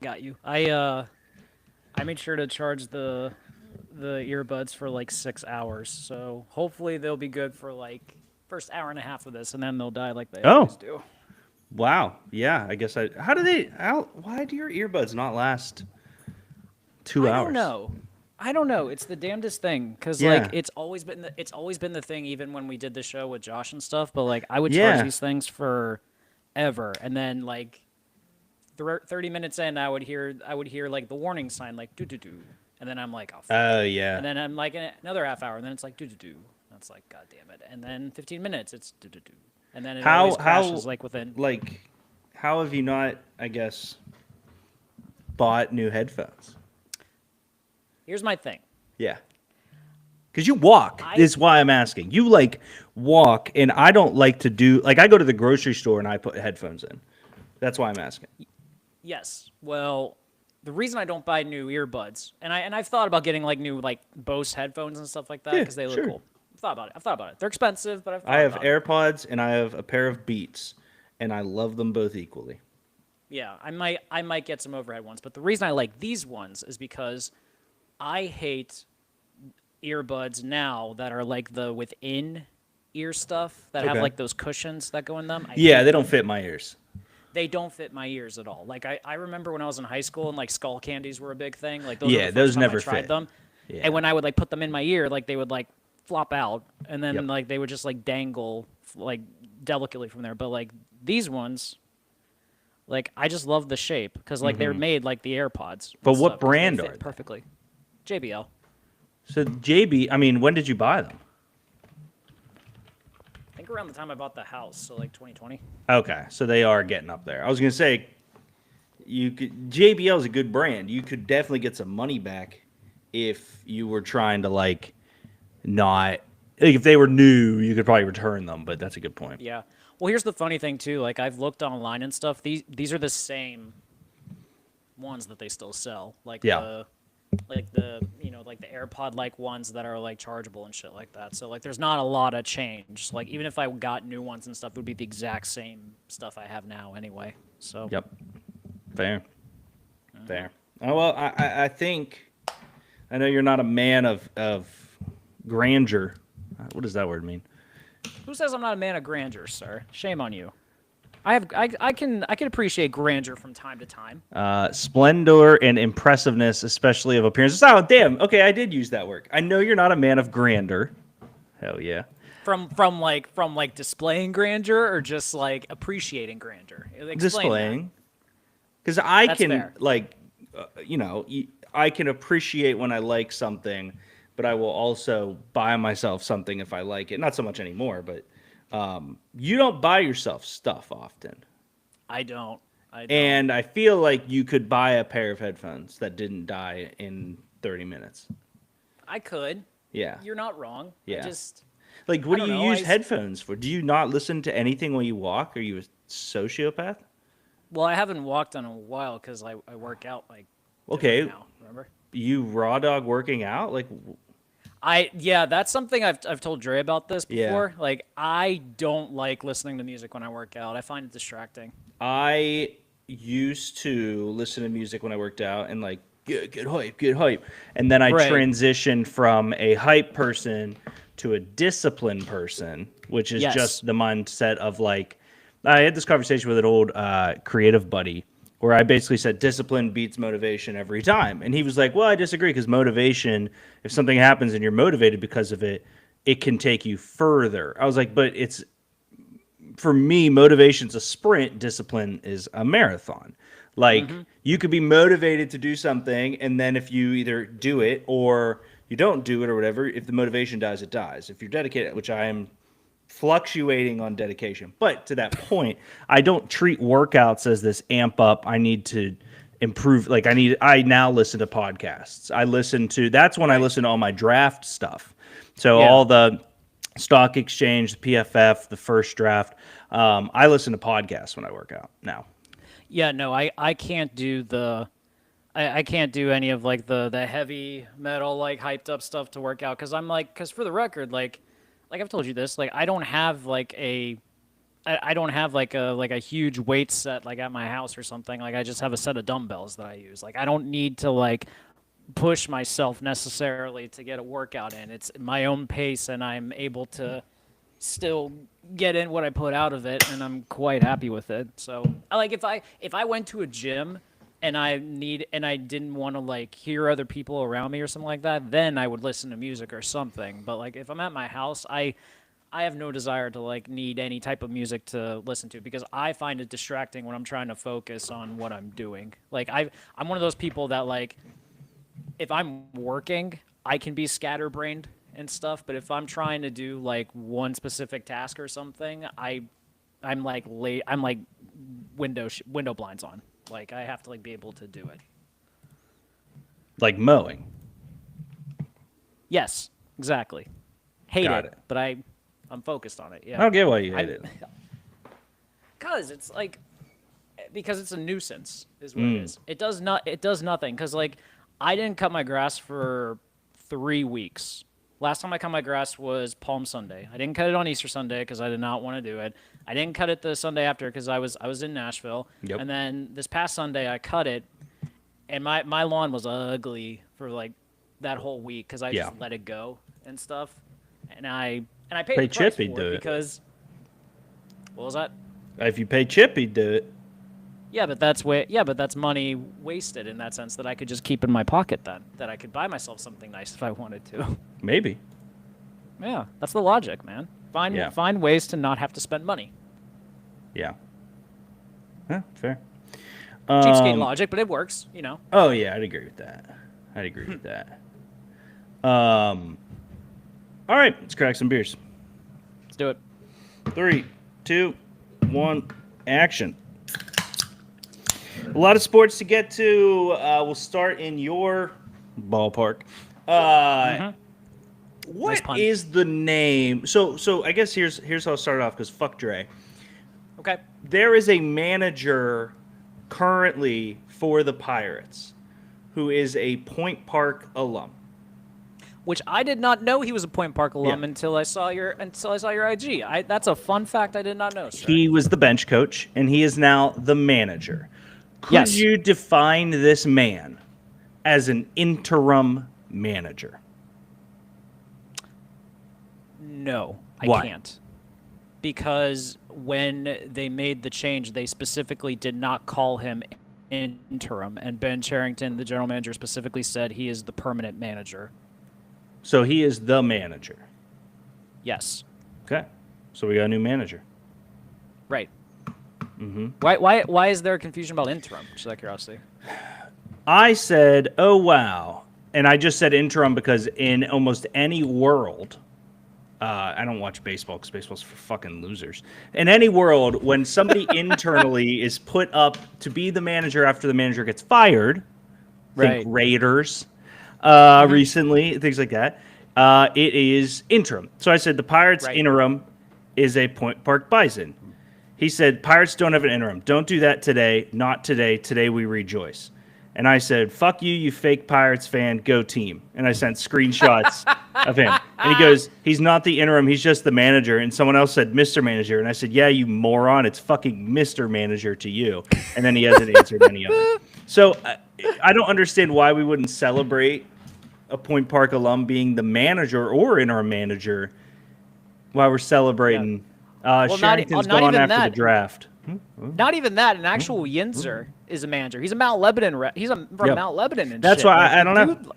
Got you. I made sure to charge the earbuds for like 6 hours, so hopefully they'll be good for like first hour and a half of this, and then they'll die like they always Oh, do. wow. Yeah, I guess I. Why do your earbuds not last two I don't hours? know. I don't know. It's the damnedest thing because like Yeah. it's always been the thing even when we did the show with Josh and stuff. But like I would charge Yeah. these things for ever, and then like 30 minutes in, I would hear like the warning sign like do do do, and then I'm like oh fuck, Oh, yeah. and then I'm like another half hour, and then it's like do do do. That's like god damn it, and then 15 minutes it's do do do, and then it always crashes How like within. like how have you not, I guess, bought new headphones? Here's my thing. Yeah. Because you walk I is why I'm asking. You like walk, and I don't like to do like I go to the grocery store and I put headphones in. That's why I'm asking. Yes. Well, the reason I don't buy new earbuds, and I've thought about getting like new like Bose headphones and stuff like that Yeah, because they look sure. cool. I've thought about it. I've thought about it. They're expensive, but I've I thought have about it. AirPods and I have a pair of Beats, and I love them both equally. Yeah, I might get some overhead ones, but the reason I like these ones is because I hate earbuds now that are like the within ear stuff that have Okay. like those cushions that go in them. I Yeah, hate they don't them. fit my ears. They don't fit my ears at all. Like I remember when I was in high school and like skull candies were a big thing. Like those were the Yeah, first those time I never tried fit. them. And Yeah. when I would like put them in my ear, like they would like flop out and then Yep. like they would just like dangle like delicately from there. But like these ones, like I just love the shape because like they're made like the AirPods But and what stuff because they brand are fit they? perfectly. JBL. So JB, I mean, when did you buy them? I think around the time I bought the house, so like 2020. Okay, so they are getting up there. I was gonna say you could JBL is a good brand. You could definitely get some money back if you were trying to like not like if they were new, you could probably return them. But that's a good point. Yeah. Well, here's the funny thing too. Like I've looked online and stuff. These are the same ones that they still sell. Yeah. Like the like the AirPod like ones that are like chargeable and shit like that. So like there's not a lot of change. Like even if I got new ones and stuff, it would be the exact same stuff I have now anyway. So Yep. Fair. Fair. Oh well, I think I know you're not a man of grandeur. What does that word mean? who says I'm not a man of grandeur, sir? Shame on you. I can appreciate grandeur from time to time. Splendor and impressiveness, especially of appearance. Oh, damn. Okay, I did use that word. I know you're not a man of grandeur. Hell yeah. From like displaying grandeur or just like appreciating grandeur. Explain that. Displaying. Because I That's can, fair. like, I can appreciate when I like something, but I will also buy myself something if I like it. Not so much anymore, but you don't buy yourself stuff often. I don't. I don't. And I feel like you could buy a pair of headphones that didn't die in 30 minutes. I could. Yeah. You're not wrong. I Yeah. just Like, I what do don't you know. use headphones for? Do you not listen to anything when you walk? Are you a sociopath? Well, I haven't walked in a while because I work out like different Okay, now. Remember? you raw dog working out? Like, Yeah, that's something I've told Dre about this yeah. before. Like I don't like listening to music when I work out. I find it distracting. I used to listen to music when I worked out and like get hype, get hype. And then I Right. transitioned from a hype person to a disciplined person, which is Yes. just the mindset of like I had this conversation with an old creative buddy where I basically said discipline beats motivation every time. And he was like, "Well, I disagree because motivation, if something happens and you're motivated because of it, it can take you further." I was like, "But it's for me, motivation's a sprint, discipline is a marathon. Like you could be motivated to do something, and then if you either do it or you don't do it or whatever, if the motivation dies, it dies. If you're dedicated, which I am fluctuating on dedication, but to that point, I don't treat workouts as this amp up. I need to improve. Like I now listen to podcasts. That's when I Right. listen to all my draft stuff. So Yeah. all the stock exchange, the PFF, the first draft. I listen to podcasts when I work out now. Yeah. No, I can't do I can't do any of like the heavy metal like hyped up stuff to work out because I'm like because for the record like I've told you this like I don't have like I don't have like a huge weight set like at my house or something. Like I just have a set of dumbbells that I use. Like I don't need to like push myself necessarily to get a workout in. It's my own pace, and I'm able to still get in what I put out of it, and I'm quite happy with it. So, like if I went to a gym and I didn't want to like hear other people around me or something like that, then I would listen to music or something. But like if I'm at my house, I have no desire to like need any type of music to listen to because I find it distracting when I'm trying to focus on what I'm doing. Like I'm one of those people that like if I'm working, I can be scatterbrained and stuff, but if I'm trying to do like one specific task or something, I'm like late. I'm like window blinds on. Like I have to like be able to do it. Like mowing. Yes, exactly. Hate Got it, it. but I'm focused on it. I Yeah. don't get why you hate it. Cause it's like because it's a nuisance is what it is. It does nothing because like I didn't cut my grass for 3 weeks. Last time I cut my grass was Palm Sunday. I didn't cut it on Easter Sunday because I did not want to do it. I didn't cut it the Sunday after because I was in Nashville. Yep. And then this past Sunday I cut it, and my lawn was ugly for like that whole week because I Yeah. just let it go and stuff. And I paid Pay the price Chip, he'd for do it it. because what was that? If you pay Chip, he'd do it. Yeah, but that's money wasted in that sense that I could just keep in my pocket then. That I could buy myself something nice if I wanted to. Maybe. Yeah, that's the logic, man. Yeah. Find ways to not have to spend money. Yeah. Huh, fair. Cheapskate logic, but it works, you know. Oh yeah, I'd agree with that. I'd agree with that. All right, let's crack some beers. Let's do it. 3, 2, 1, action. A lot of sports to get to. We'll start in your ballpark. What Nice pun. is the name? So I guess here's how I'll start off because fuck Dre. Okay. There is a manager currently for the Pirates who is a Point Park alum. Which I did not know he was a Point Park alum Yeah. until I saw your IG. That's a fun fact I did not know, sir. He was the bench coach, and he is now the manager. Could Yes. you define this man as an interim manager? No, I Why? can't. Because when they made the change, they specifically did not call him interim, and Ben Charrington, the general manager, specifically said he is the permanent manager. So he is the manager. Yes. Okay. So we got a new manager. Right. Mm-hmm. Why is there confusion about interim? Just out of curiosity. I said, oh, wow. And I just said interim because in almost any world, I don't watch baseball because baseball's for fucking losers. In any world, when somebody internally is put up to be the manager after the manager gets fired, Right. think Raiders recently, things like that, it is interim. So I said the Pirates Right. interim is a Point Park Bison. He said, Pirates don't have an interim. Don't do that today. Not today. Today we rejoice. And I said, fuck you, you fake Pirates fan. Go team. And I sent screenshots of him. And he goes, he's not the interim. He's just the manager. And someone else said, Mr. Manager. And I said, yeah, you moron. It's fucking Mr. Manager to you. And then he hasn't answered any of it. So I don't understand why we wouldn't celebrate a Point Park alum being the manager or interim manager while we're celebrating Sherrington's not gone even after that. the draft. Not even that. An actual Yinzer is a manager. He's a Mount Lebanon. He's from Yep. Mount Lebanon. And That's shit. why Like, I don't dude, know.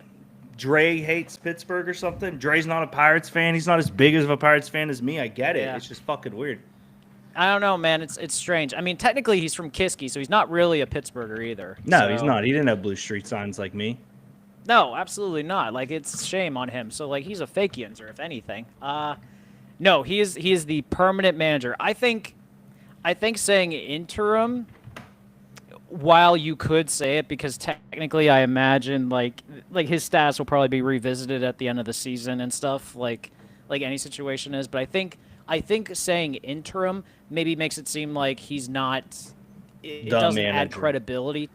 Dre hates Pittsburgh or something. Dre's not a Pirates fan. He's not as big of a Pirates fan as me. I get it. Yeah. It's just fucking weird. I don't know, man. It's strange. I mean, technically he's from Kiski, so he's not really a Pittsburgher either. No, So- he's not. He didn't have blue street signs like me. No, absolutely not. Like it's shame on him. So like he's a fake Yinzer, if anything. No, he is the permanent manager. I think saying interim, while you could say it, because technically I imagine like his stats will probably be revisited at the end of the season and stuff, like any situation is. But I think saying interim maybe makes it seem like he's not. It The doesn't add manager. credibility.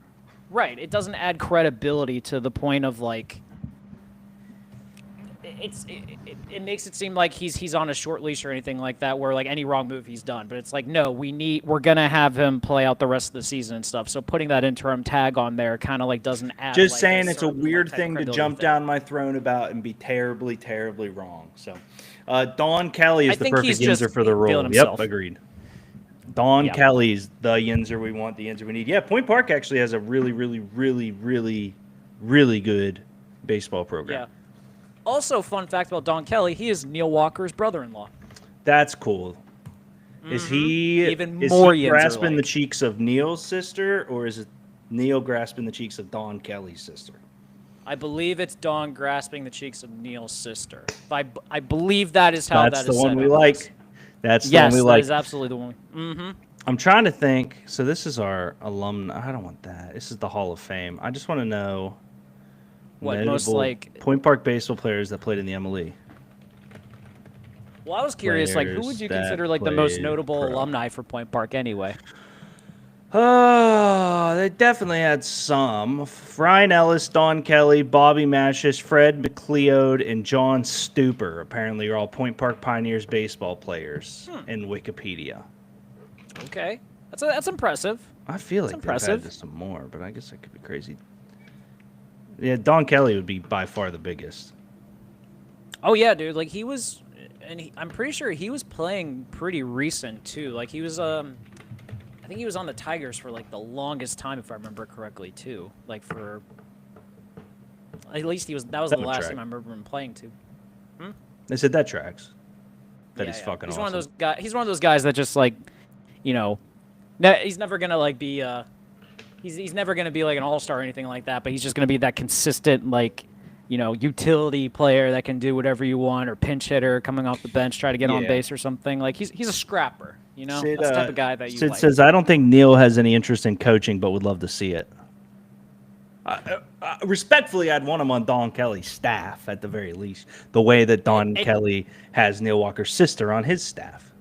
Right. It doesn't add credibility to the point of like. it makes it seem like he's on a short leash or anything like that, where like any wrong move he's done. But it's like, no, we're gonna have him play out the rest of the season and stuff. So putting that interim tag on there kind of like doesn't add. Just like, saying, it's a certain, weird type of thing to credibility jump thing. down my throne about and be terribly, terribly wrong. So, Don Kelly I is the think perfect he's just Yinzer for the feeling role. himself. Yep, agreed. Don Yeah. Kelly's the Yinzer we want, the Yinzer we need. Yeah, Point Park actually has a really, really, really, really, really good baseball program. Yeah. Also, fun fact about Don Kelly: he is Neil Walker's brother-in-law. That's cool. Is he Even is more he grasping Yinzer-like. the cheeks of Neil's sister, or is it Neil grasping the cheeks of Don Kelly's sister? I believe it's Don grasping the cheeks of Neil's sister. I believe that is how That's that the is one set we up. like. That's the Yes, one we that like. is absolutely the one. I'm trying to think. So this is our alumni. I don't want that. This is the Hall of Fame. I just want to know What, most, notable like- Point Park baseball players that played in the MLE. Well, I was curious, like, who would you Players consider that like the most played notable pro. alumni for Point Park anyway? Oh, they definitely had some. Ryan Ellis, Don Kelly, Bobby Mashis, Fred McLeod, and John Stuper apparently are all Point Park Pioneers baseball players in Wikipedia. Okay, that's impressive. I feel like impressive. they've had some more, but I guess I could be crazy. Yeah, Don Kelly would be by far the biggest. Oh yeah, dude. Like he was, I'm pretty sure he was playing pretty recent too. Like he was, I think he was on the Tigers for like the longest time, if I remember correctly too. Like for, at least he was. That was the That would last track. team I remember him playing to. They said that tracks. That Yeah, he's yeah. fucking He's awesome. one of those guys. He's one of those guys that just like, you know, he's never gonna like be. He's never gonna be like an all-star or anything like that. But he's just gonna be that consistent like, you know, utility player that can do whatever you want, or pinch hitter coming off the bench, try to get on Yeah. base or something. Like he's a scrapper. You know, Sid, that's the type of guy that you Sid like. says, I don't think Neil has any interest in coaching, but would love to see it. Respectfully, I'd want him on Don Kelly's staff at the very least. The way that Don Kelly has Neil Walker's sister on his staff.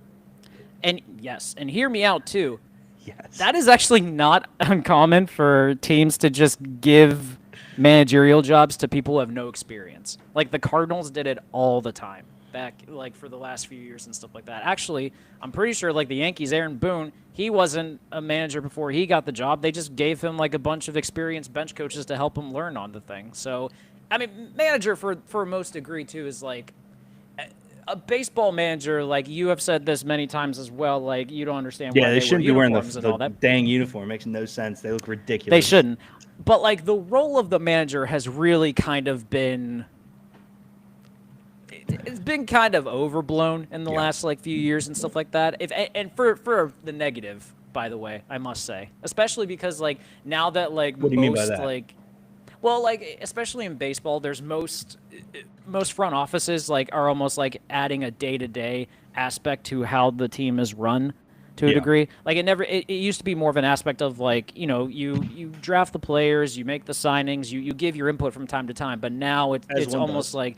And yes, and hear me out too. Yes. That is actually not uncommon for teams to just give managerial jobs to people who have no experience. Like the Cardinals did it all the time back like for the last few years and stuff like that. Actually, I'm pretty sure like the Yankees, Aaron Boone, he wasn't a manager before he got the job. They just gave him like a bunch of experienced bench coaches to help him learn on the thing. So, I mean, manager for most degree too is like a baseball manager. Like you have said this many times as well. Like you don't understand why Yeah, they shouldn't be wear wearing uniforms and all the that. dang uniform. It makes no sense. They look ridiculous. They shouldn't. But like the role of the manager has really kind of been it's been kind of overblown in the last like few years and stuff like that. And for the negative, by the way, I must say, especially because like now that like What do you mean by most that? like well, like especially in baseball, there's most front offices like are almost like adding a day-to-day aspect to how the team is run to a Yeah. degree. Like it used to be more of an aspect of like, you know, you draft the players, you make the signings, you give your input from time to time, but now As it's one almost does. like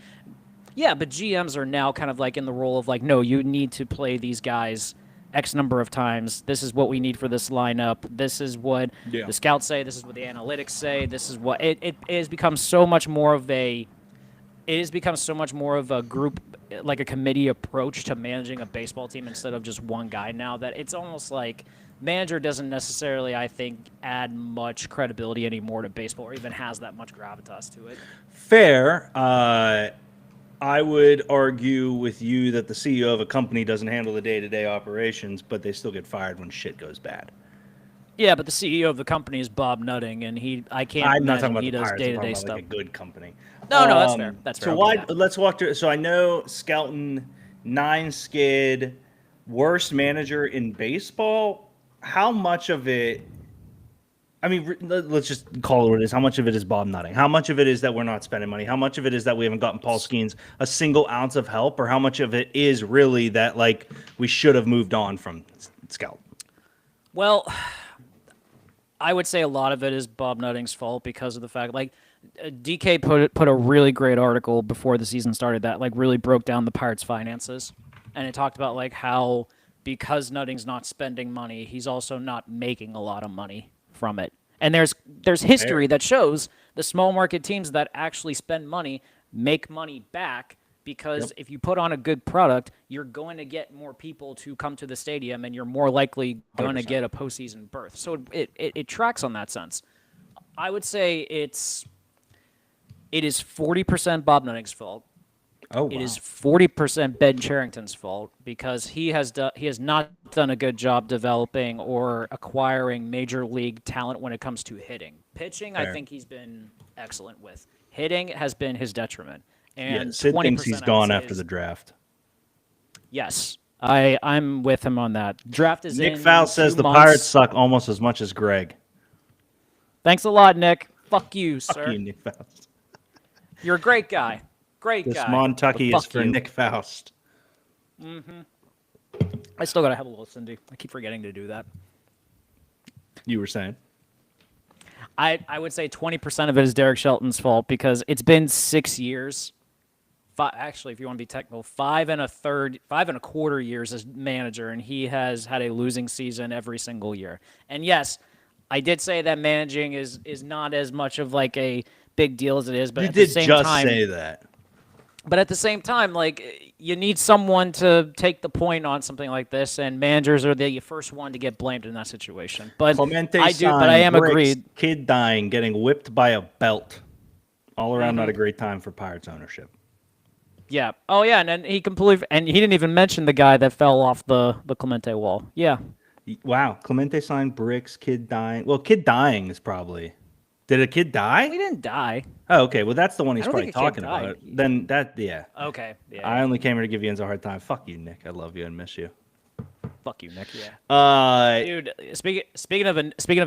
yeah, but GMs are now kind of like in the role of like, no, you need to play these guys X number of times. This is what we need for this lineup. This is what Yeah. the scouts say. This is what the analytics say. This is what it has become so much more of a group, like a committee approach to managing a baseball team instead of just one guy now that it's almost like manager doesn't necessarily, I think, add much credibility anymore to baseball or even has that much gravitas to it. Fair. I would argue with you that the CEO of a company doesn't handle the day-to-day operations, but they still get fired when shit goes bad. Yeah, but the CEO of the company is Bob Nutting, and I can't I'm not imagine talking about he the does Pirates. I'm day-to-day talking about stuff. like a good company. No, that's fair. That's fair. So I'll give that. let's walk through. So I know Skelton, 9 skid, worst manager in baseball. How much of it? I mean, let's just call it what it is. How much of it is Bob Nutting? How much of it is that we're not spending money? How much of it is that we haven't gotten Paul Skeens a single ounce of help? Or how much of it is really that like we should have moved on from Skelton? Well, I would say a lot of it is Bob Nutting's fault because of the fact, like, DK put a really great article before the season started that, like, really broke down the Pirates' finances. And it talked about, like, how because Nutting's not spending money, he's also not making a lot of money from it. And there's history that shows the small market teams that actually spend money make money back because if you put on a good product, you're going to get more people to come to the stadium, and you're more likely going to 100%. get a postseason berth. So it tracks on that sense. I would say it is 40% Bob Nunning's fault. Oh, wow. It is 40% Ben Charrington's fault because he has not done a good job developing or acquiring major league talent when it comes to hitting. Pitching, I Fair. think he's been excellent with. Hitting has been his detriment. Yeah, And Sid thinks 20% he's I would gone say after is- the draft. Yes, I'm with him on that. Draft is Nick in Faust says 2 the months. Pirates suck almost as much as Greg. Thanks a lot, Nick. Fuck you, Fuck sir. you, Nick Faust. You're a great guy. Great This guy. Montucky but is fuck for you. Nick Faust. I still gotta have a little Cindy. I keep forgetting to do that. You were saying? I would say 20% of it is Derek Shelton's fault because it's been 6 years. Actually, if you want to be technical, 5.25 years as manager, and he has had a losing season every single year. And yes, I did say that managing is not as much of like a big deal as it is, but You at did the same just time, say that. but at the same time, like you need someone to take the point on something like this, and managers are the first one to get blamed in that situation. But Clemente I am Bricks, agreed. Kid dying, getting whipped by a belt. All around, Mm-hmm. not a great time for Pirates ownership. Yeah. Oh, yeah. And then he completely, and he didn't even mention the guy that fell off the Clemente wall. Yeah. Wow, Clemente signed Bricks, Kid dying. Well, Kid dying is probably. Did a kid He die? didn't die. Oh, okay. Well, that's the one he's I don't probably think a kid talking about. died. Then that, yeah. Okay. Yeah. I only came here to give Jens a hard time. Fuck you, Nick. I love you and miss you. Fuck you, Nick. Yeah. Dude, Dude, speaking of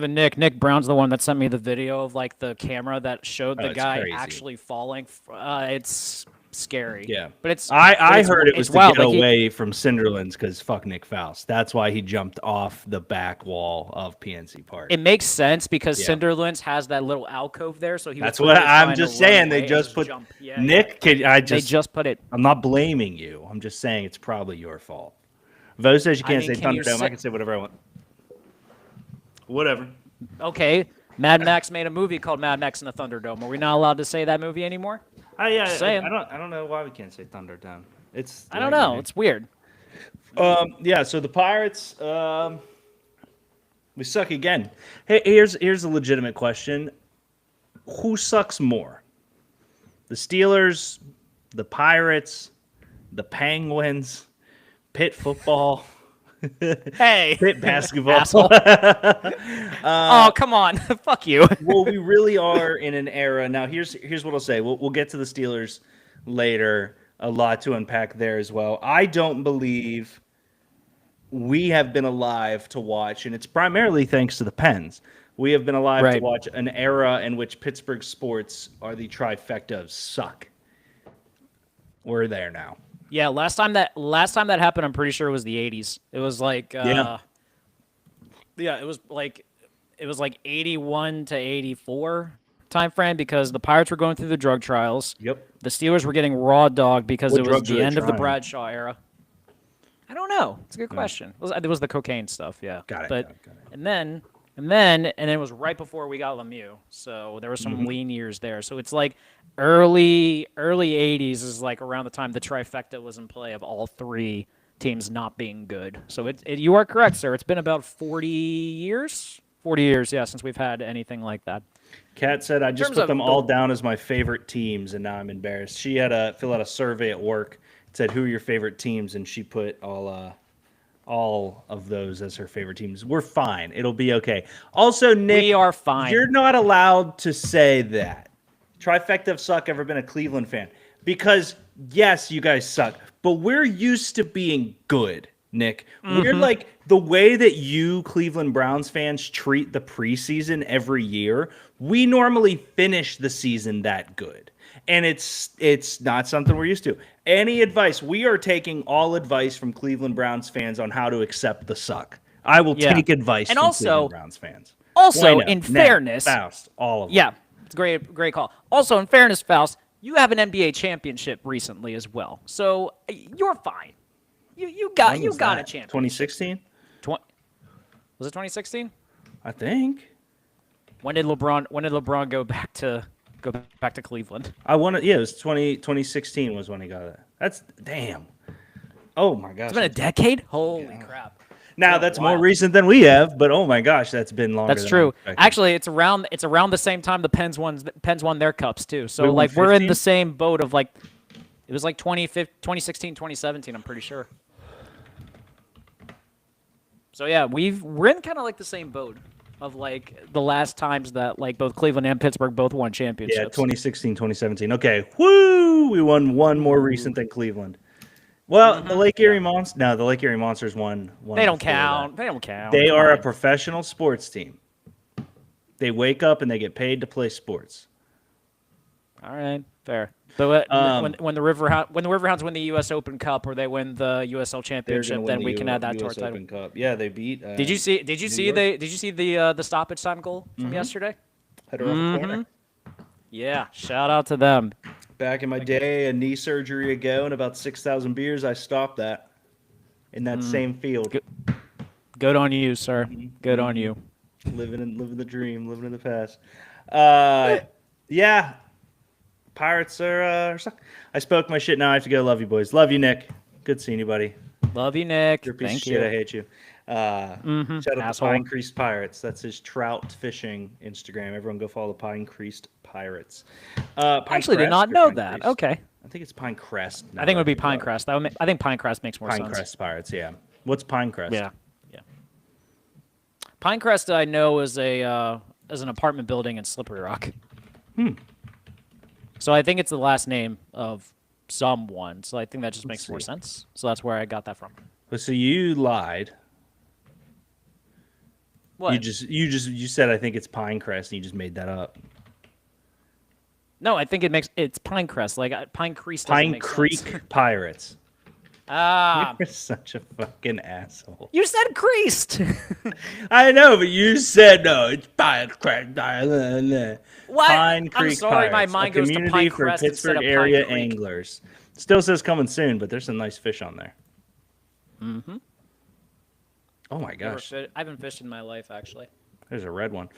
a Nick Brown's the one that sent me the video of like the camera that showed the it's guy crazy. actually falling. It's scary. yeah. But it's I it's- heard it it's was to wild. get Like, away from Cinderlands because fuck Nick Faust. That's why he jumped off the back wall of PNC Park. it makes sense because Yeah. Cinderlands has that little alcove there, so he. That's was what clearly I'm trying just to run saying. They away and just put jump. Yeah, Nick. yeah. I They just put it. I'm not blaming you. I'm just saying it's probably your fault. Vo says you I can't mean, say can you Thunderdome. I say- can say whatever I want. Whatever. Okay, Mad Max made a movie called Mad Max in the Thunderdome. Are we not allowed to say that movie anymore? Yeah, saying. I don't know why we can't say Thunderdome. It's I don't know. It's weird. Yeah, so the Pirates, we suck again. Hey, here's a legitimate question: who sucks more, the Steelers, the Pirates, the Penguins, Pitt football, Hey, Pitt basketball? asshole. Oh, come on. Fuck you. Well, we really are in an era now. Here's what I'll say. We'll get to the Steelers later. A lot to unpack there as well. I don't believe we have been alive to watch, and it's primarily thanks to the Pens. We have been alive to Right. watch an era in which Pittsburgh sports are the trifecta of suck. We're there now. Yeah, last time that happened, I'm pretty sure it was the 80s. It was like Yeah. it was like 81 to 84 time frame because the Pirates were going through the drug trials. Yep. The Steelers were getting raw dog because What it was drugs were the they end of the trying? Bradshaw era. I don't know. It's a good question. It was the cocaine stuff, yeah. Got it, But got it. and then it was right before we got Lemieux, so there were some Mm-hmm. lean years there. So it's like early 80s is like around the time the trifecta was in play of all three teams not being good. So you are correct, sir. It's been about 40 years. 40 years, yeah, since we've had anything like that. Kat said, I just terms put of them the- all down as my favorite teams, and now I'm embarrassed. She had to fill out a survey at work. It said, who are your favorite teams? And she put all of those as her favorite teams. We're fine. It'll be okay. Also, Nick, We are fine. you're not allowed to say that. Trifecta of suck, ever been a Cleveland fan? Because, yes, you guys suck, but we're used to being good, Nick. We're like the way that you Cleveland Browns fans treat the preseason every year. We normally finish the season that good. And it's not something we're used to. Any advice? We are taking all advice from Cleveland Browns fans on how to accept the suck. I will Yeah. take advice And from also- Cleveland Browns fans. Also, Bueno, in Nat, fairness, Faust, all of them. yeah, it's a great call. Also, in fairness, Faust, you have an NBA championship recently as well, so you're fine. You got When you was got that? a championship. 2016, Was it 2016? I think. When did LeBron go back to Cleveland? I won it. Yeah, it was 2016 was when he got it. That's damn. Oh my gosh. It's been a decade. Holy crap! Now Yeah, that's more wild. recent than we have, but oh my gosh, that's been longer. That's than I true. expected. Actually, it's around the same time the Pens won their cups too. So We won like we're in 15? the same boat of like it was like 2016, 2017, I'm pretty sure. So yeah, we're in kind of like the same boat of like the last times that like both Cleveland and Pittsburgh both won championships. Yeah, 2016, 2017. Okay, woo! We won one more recent than Cleveland. Well, the Lake Erie Monsters. No, the Lake Erie Monsters won. They don't before that. count. They don't count. They Come are a on. professional sports team. They wake up and they get paid to play sports. All right, fair. But when the Riverhounds win the U.S. Open Cup or they win the USL They're Championship, gonna win then the we can add that to our US title. Open Cup. Yeah, they beat. Did you see? York. Did you see the stoppage time goal from yesterday? Header off the corner. Yeah, shout out to them. Back in my day, a knee surgery ago, and about 6,000 beers, I stopped that in that same field. Good on you, sir. Good on you. Living the dream, living in the past. Yeah, Pirates are. I spoke my shit. Now I have to go. Love you, boys. Love you, Nick. Good seeing you, buddy. Love you, Nick. You're a piece Thank of you. shit. I hate you. Shout out Asshole. to Pine Creek Pirates. That's his trout fishing Instagram. Everyone go follow the Pine Creek Pirates. I actually did not know that. Okay. I think it's Pine Crest. I think it would be Pinecrest. I think Pinecrest makes more Pine sense. Crest Pirates. Yeah. What's Pine Crest? Yeah. Yeah. Pinecrest, I know, is an apartment building in Slippery Rock. So I think it's the last name of someone. So I think that just makes more sense. So that's where I got that from. So you lied. What? You said I think it's Pinecrest and you just made that up. No, I think it's Pinecrest. Like Pinecrest. Pine Creek Pirates. Ah, You're such a fucking asshole. you said creased. I know, but you said no. It's Pine Creek. What? Pine Creek I'm sorry, my Pirates, mind a goes to community for Pinecrest instead Pittsburgh of area Pine Creek. anglers. Still says coming soon, but there's some nice fish on there. Mm-hmm. Oh my gosh. I haven't fished in my life, actually. There's a red one.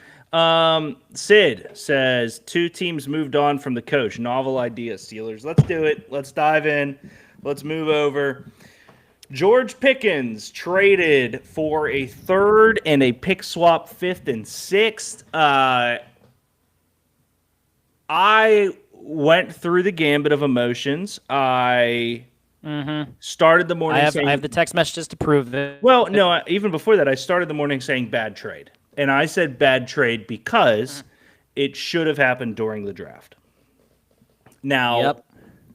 Sid says 2 teams moved on from the coach. Novel idea, Steelers. Let's do it. Let's dive in. Let's move over. George Pickens traded for a 3rd and a pick swap 5th and 6th. I went through the gambit of emotions. I started the morning saying, I have the text messages to prove it. well, no, even before that, I started the morning saying bad trade. And I said bad trade because it should have happened during the draft. Now, Yep.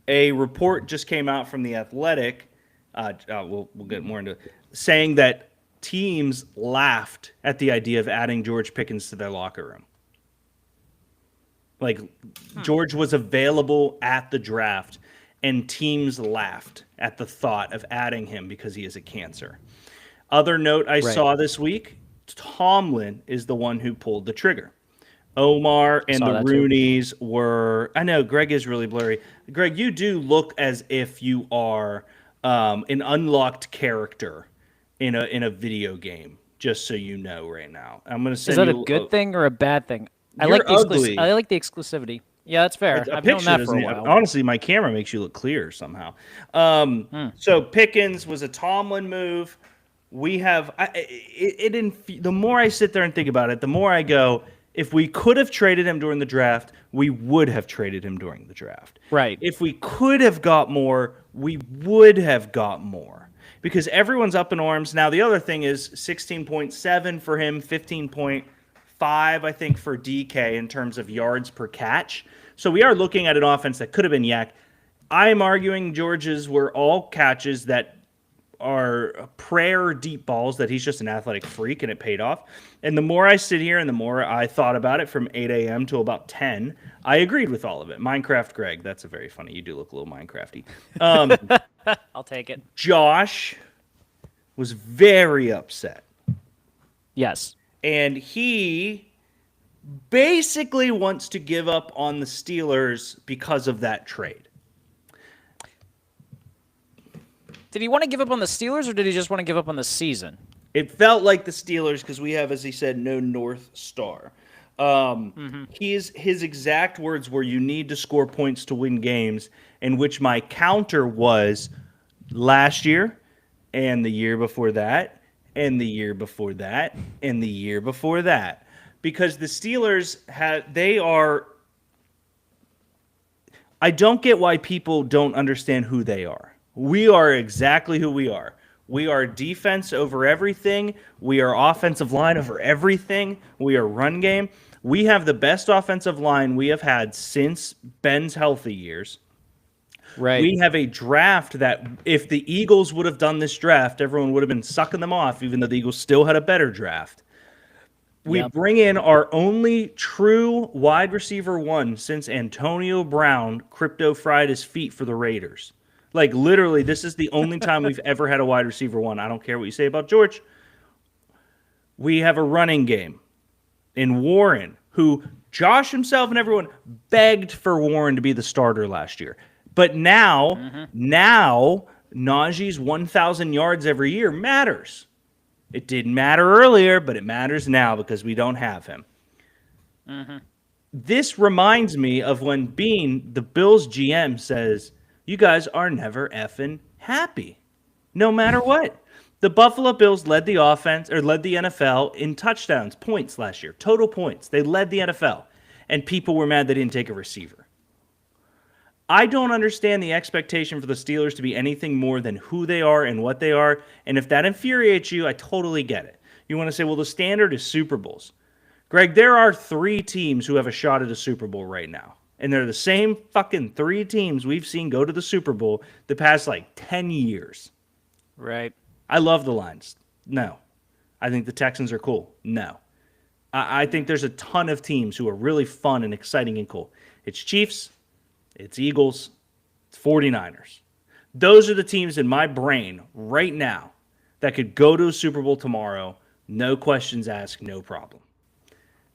a report just came out from The Athletic, we'll get more into it, saying that teams laughed at the idea of adding George Pickens to their locker room. Like, George was available at the draft, and teams laughed at the thought of adding him because he is a cancer. Other note I saw this week, Tomlin is the one who pulled the trigger. Omar and Saw the that too. Rooneys were... I know, Greg is really blurry. Greg, you do look as if you are an unlocked character in a video game, just so you know right now. I'm going to send Is that you... a good thing or a bad thing? I You're like the ugly. I like the exclusivity. Yeah, that's fair. A I've known picture that for a doesn't- while. Honestly, my camera makes you look clear somehow. So Pickens was a Tomlin move. We have the more I sit there and think about it, the more I go, if we could have traded him during the draft, we would have traded him during the draft. Right. If we could have got more, we would have got more. Because everyone's up in arms. Now, the other thing is 16.7 for him, 15.5, I think, for DK in terms of yards per catch. So we are looking at an offense that could have been yak. I'm arguing George's were all catches that are prayer deep balls, that he's just an athletic freak, and it paid off. And the more I sit here and the more I thought about it from 8 a.m. to about 10, I agreed with all of it. Minecraft Greg, that's a very funny. You do look a little Minecrafty. I'll take it. Josh was very upset. Yes. And he basically wants to give up on the Steelers because of that trade. Did he want to give up on the Steelers or did he just want to give up on the season? It felt like the Steelers because we have, as he said, no North Star. His exact words were, "You need to score points to win games," in which my counter was last year and the year before that and the year before that and the year before that. Because the Steelers I don't get why people don't understand who they are. We are exactly who we are. We are defense over everything. We are offensive line over everything. We are run game. We have the best offensive line we have had since Ben's healthy years. Right. We have a draft that if the Eagles would have done this draft, everyone would have been sucking them off, even though the Eagles still had a better draft. We bring in our only true wide receiver one since Antonio Brown crypto fried his feet for the Raiders. Like, literally, this is the only time we've ever had a wide receiver one. I don't care what you say about George. We have a running game in Warren, who Josh himself and everyone begged for Warren to be the starter last year. But now Najee's 1,000 yards every year matters. It didn't matter earlier, but it matters now because we don't have him. This reminds me of when Bean, the Bills GM, says, "You guys are never effing happy, no matter what." The Buffalo Bills led the NFL in touchdowns, points last year, total points. They led the NFL, and people were mad they didn't take a receiver. I don't understand the expectation for the Steelers to be anything more than who they are and what they are. And if that infuriates you, I totally get it. You want to say, well, the standard is Super Bowls. Greg, there are 3 teams who have a shot at a Super Bowl right now. And they're the same fucking 3 teams we've seen go to the Super Bowl the past, 10 years. Right. I love the Lions. No. I think the Texans are cool. No. I think there's a ton of teams who are really fun and exciting and cool. It's Chiefs. It's Eagles, it's 49ers. Those are the teams in my brain right now that could go to a Super Bowl tomorrow, no questions asked, no problem.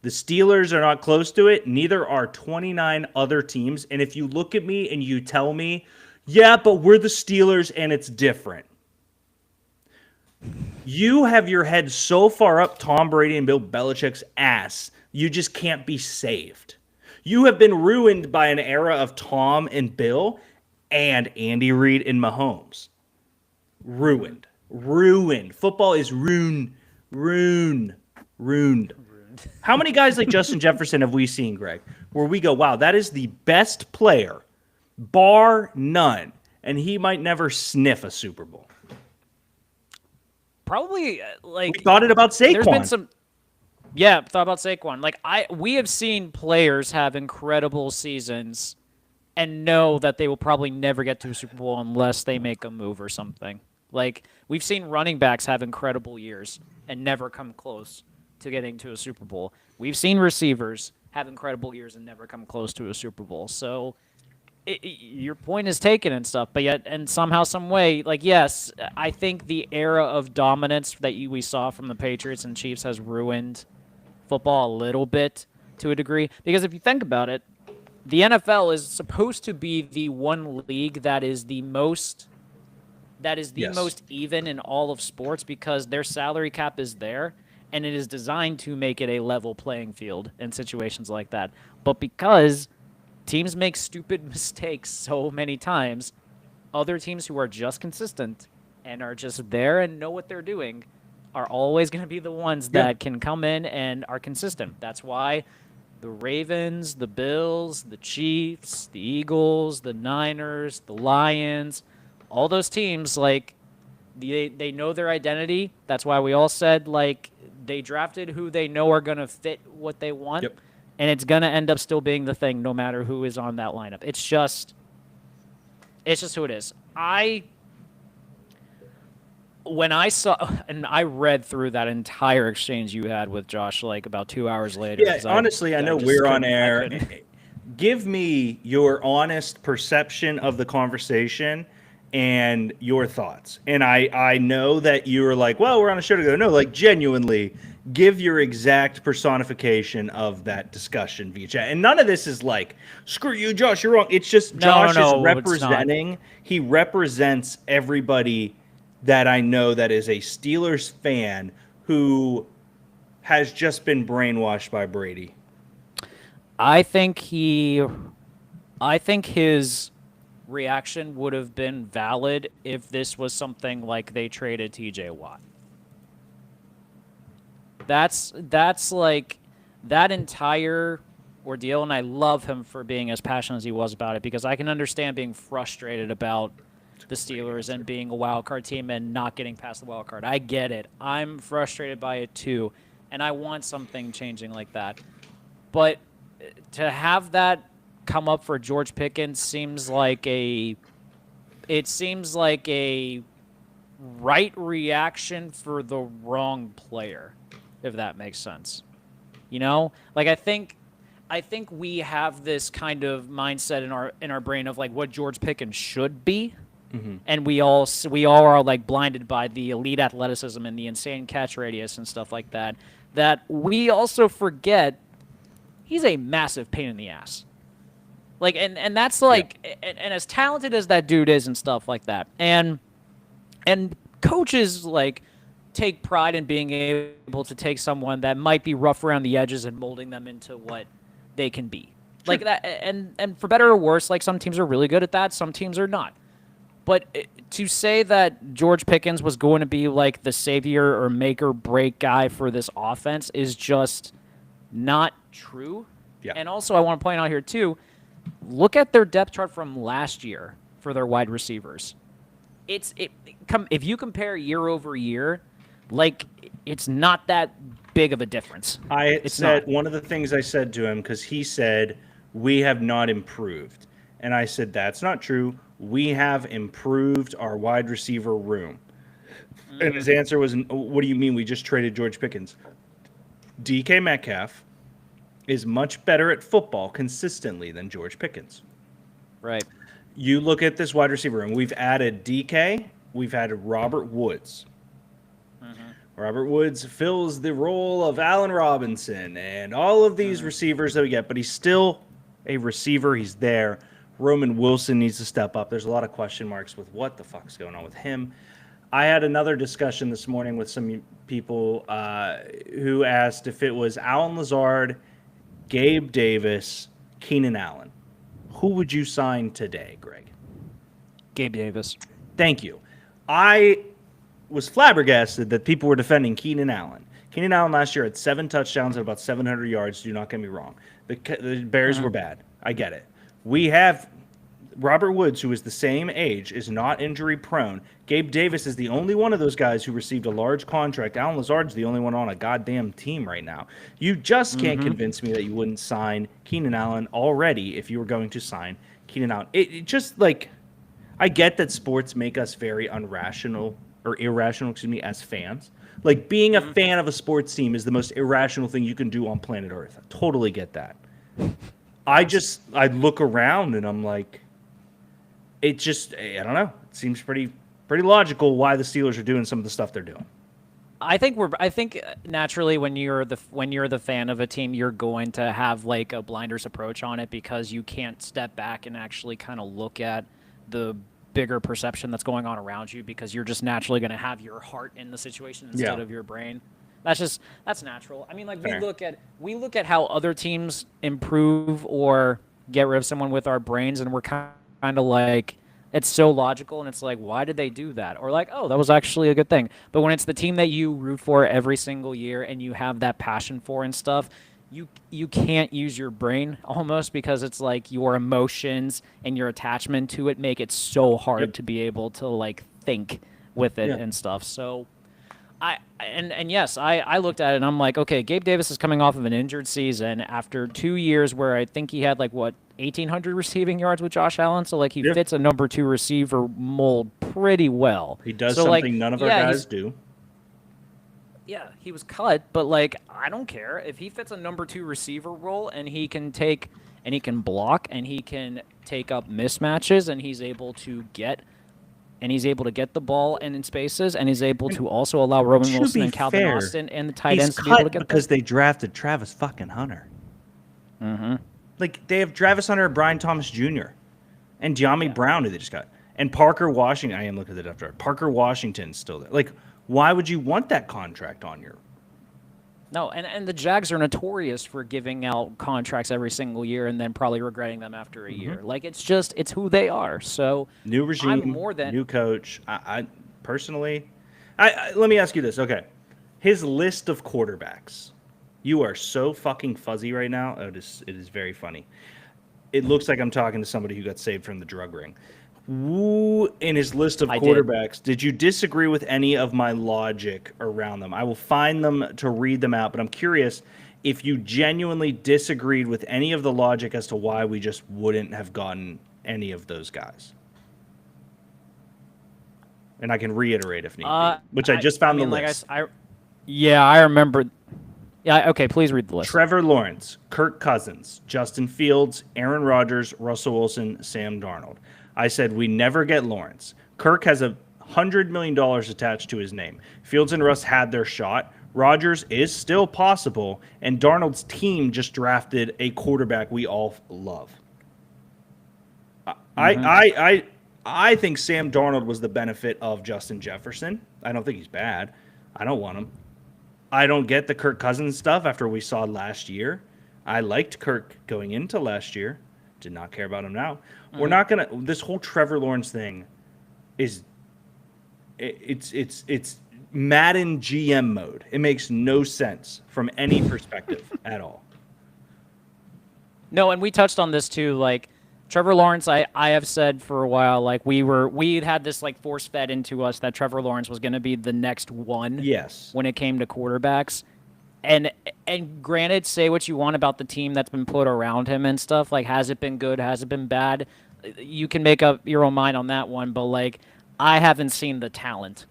The Steelers are not close to it. Neither are 29 other teams. And if you look at me and you tell me, yeah, but we're the Steelers and it's different, you have your head so far up Tom Brady and Bill Belichick's ass, you just can't be saved. You have been ruined by an era of Tom and Bill and Andy Reid and Mahomes. Ruined. Football is ruined. How many guys like Justin Jefferson have we seen, Greg, where we go, wow, that is the best player, bar none, and he might never sniff a Super Bowl? Probably, we thought it about Saquon. There's been some... Yeah, thought about Saquon. We have seen players have incredible seasons and know that they will probably never get to a Super Bowl unless they make a move or something. We've seen running backs have incredible years and never come close to getting to a Super Bowl. We've seen receivers have incredible years and never come close to a Super Bowl. So your point is taken and stuff, but yet, and somehow, some way, yes, I think the era of dominance that we saw from the Patriots and Chiefs has ruined football a little bit to a degree, because if you think about it, the NFL is supposed to be the one league that is the most even in all of sports, because their salary cap is there and it is designed to make it a level playing field in situations like that. But because teams make stupid mistakes so many times, other teams who are just consistent and are just there and know what they're doing are always going to be the ones that can come in and are consistent. That's why the Ravens, the Bills, the Chiefs, the Eagles, the Niners, the Lions, all those teams, they know their identity. That's why we all said, they drafted who they know are going to fit what they want. Yep. And it's going to end up still being the thing no matter who is on that lineup. It's just who it is. When I saw, and I read through that entire exchange you had with Josh about 2 hours later. Yeah, honestly, I know we're on air. Give me your honest perception of the conversation and your thoughts. And I know that you were like, well, we're on a show together. No, genuinely, give your exact personification of that discussion via chat. And none of this is screw you, Josh, you're wrong. It's just Josh is representing. He represents everybody that I know that is a Steelers fan who has just been brainwashed by Brady. I think his reaction would have been valid if this was something like they traded TJ Watt. That's like that entire ordeal, and I love him for being as passionate as he was about it because I can understand being frustrated about the Steelers and being a wild card team and not getting past the wild card. I get it. I'm frustrated by it too, and I want something changing like that. But to have that come up for George Pickens seems like a right reaction for the wrong player, if that makes sense. You know? Like I think we have this kind of mindset in our brain of like what George Pickens should be. And we all are like blinded by the elite athleticism and the insane catch radius and stuff like that. That we also forget he's a massive pain in the ass. Like and that's like and as talented as that dude is and stuff like that. And coaches like take pride in being able to take someone that might be rough around the edges and molding them into what they can be. Sure. Like that and for better or worse, like some teams are really good at that, some teams are not. But to say that George Pickens was going to be like the savior or make or break guy for this offense is just not true. Yeah. And also I want to point out here too, look at their depth chart from last year for their wide receivers. If you compare year over year, like it's not that big of a difference. One of the things I said to him, because he said we have not improved, and I said that's not true. We have improved our wide receiver room. And his answer was, what do you mean we just traded George Pickens? DK Metcalf is much better at football consistently than George Pickens. Right. You look at this wide receiver room. We've added DK. We've added Robert Woods. Robert Woods fills the role of Allen Robinson and all of these receivers that we get, but he's still a receiver. He's there. Roman Wilson needs to step up. There's a lot of question marks with what the fuck's going on with him. I had another discussion this morning with some people who asked if it was Allen Lazard, Gabe Davis, Keenan Allen. Who would you sign today, Greg? Gabe Davis. Thank you. I was flabbergasted that people were defending Keenan Allen. Keenan Allen last year had 7 touchdowns and about 700 yards. Do not get me wrong. The Bears were bad. I get it. We have Robert Woods, who is the same age, is not injury prone. Gabe Davis is the only one of those guys who received a large contract. Allen Lazard's the only one on a goddamn team right now. You just can't convince me that you wouldn't sign Keenan Allen already if you were going to sign Keenan Allen. It just like, I get that sports make us very irrational as fans. Like being a fan of a sports team is the most irrational thing you can do on planet Earth. I totally get that. I look around and I'm like, I don't know. It seems pretty logical why the Steelers are doing some of the stuff they're doing. I think naturally when you're the fan of a team, you're going to have like a blinders approach on it because you can't step back and actually kind of look at the bigger perception that's going on around you because you're just naturally going to have your heart in the situation instead of your brain. That's natural. I mean, like we look at how other teams improve or get rid of someone with our brains, and we're kind of like, it's so logical, and it's like, why did they do that? Or like, oh, that was actually a good thing. But when it's the team that you root for every single year and you have that passion for and stuff, you can't use your brain almost because it's like your emotions and your attachment to it make it so hard to be able to like think with it and stuff. So I looked at it and I'm like, okay, Gabe Davis is coming off of an injured season after 2 years where I think he had like 1,800 receiving yards with Josh Allen. So like he fits a number 2 receiver mold pretty well. He does something none of our guys do. Yeah, he was cut, but like I don't care if he fits a number 2 receiver role and he can block and he can take up mismatches and he's able to get the ball in spaces and he's able to also allow Roman Wilson and Calvin Austin and the tight ends to be able to get because they drafted Travis fucking Hunter. Like they have Travis Hunter, Brian Thomas Jr. and De'Ami Brown who they just got, and Parker Washington. I am looking at the depth chart. Parker Washington's still there. Like, why would you want that contract on your No, and the Jags are notorious for giving out contracts every single year and then probably regretting them after a year. Like it's who they are. So New I'm regime, more than new coach. I personally, let me ask you this. Okay, his list of quarterbacks. You are so fucking fuzzy right now. It is very funny. It looks like I'm talking to somebody who got saved from the drug ring. Who in his list of I did. quarterbacks did you disagree with any of my logic around them? I will find them to read them out, but I'm curious if you genuinely disagreed with any of the logic as to why we just wouldn't have gotten any of those guys. And I can reiterate if need be, which I just found the mean, list. yeah, I remember. Yeah, okay. Please read the list. Trevor Lawrence, Kirk Cousins, Justin Fields, Aaron Rodgers, Russell Wilson, Sam Darnold. I said we never get Lawrence. Kirk has $100 million attached to his name. Fields and Russ had their shot. Rodgers is still possible, and Darnold's team just drafted a quarterback we all love. I think Sam Darnold was the benefit of Justin Jefferson. I don't think he's bad. I don't want him. I don't get the Kirk Cousins stuff after we saw last year. I liked Kirk going into last year. Did not care about him now. We're not gonna. This whole Trevor Lawrence thing is it's Madden GM mode. It makes no sense from any perspective at all. No, and we touched on this too. Like Trevor Lawrence, I have said for a while, like we had this like force fed into us that Trevor Lawrence was going to be the next one. Yes. When it came to quarterbacks, and granted, say what you want about the team that's been put around him and stuff. Like, has it been good? Has it been bad? You can make up your own mind on that one. But like, I haven't seen the talent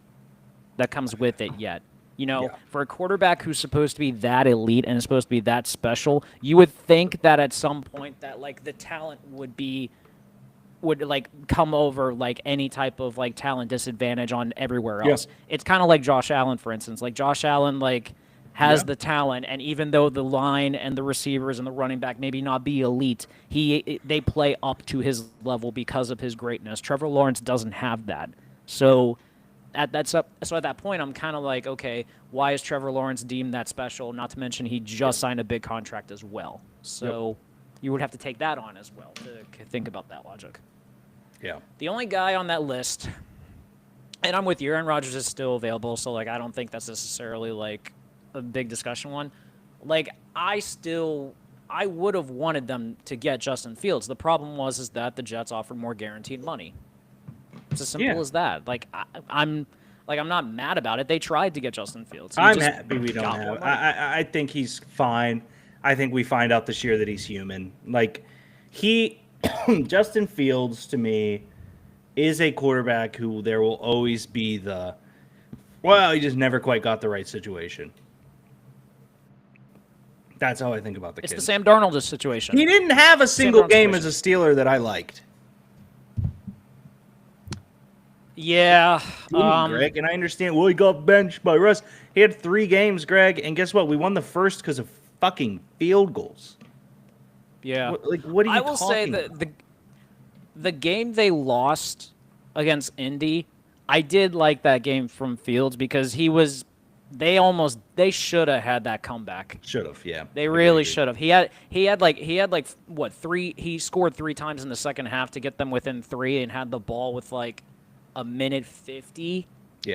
that comes with it yet. You know, Yeah. for a quarterback who's supposed to be that elite and is supposed to be that special, you would think that at some point that like the talent would like come over like any type of like talent disadvantage on everywhere Yeah. else. It's kind of like Josh Allen, for instance. Like Josh Allen like has the talent, and even though the line and the receivers and the running back maybe not be elite, they play up to his level because of his greatness. Trevor Lawrence doesn't have that. So at that point, I'm kind of like, okay, why is Trevor Lawrence deemed that special? Not to mention he just signed a big contract as well. So you would have to take that on as well to think about that logic. Yeah. The only guy on that list, and I'm with you, Aaron Rodgers is still available, so like I don't think that's necessarily like a big discussion one. Like I would have wanted them to get Justin Fields. The problem is that the Jets offered more guaranteed money. It's as simple as that. Like I'm not mad about it. They tried to get Justin Fields. He I'm just happy we don't got more have. money. I think he's fine. I think we find out this year that he's human. Like Justin Fields to me is a quarterback who there will always be he just never quite got the right situation. That's how I think about the It's kid. the Sam Darnold situation. He didn't have a single Darnold game situation. as a Steeler that I liked. Yeah. Greg, and I understand. Well, he got benched by Russ. He had 3 games, Greg, and guess what? We won the first because of fucking field goals. Yeah. What are you I will say talking that about? the game they lost against Indy, I did like that game from Fields because they should have had that comeback. Should have, yeah. They really should have. He had like what, 3 he scored 3 times in the second half to get them within 3 and had the ball with like a minute 50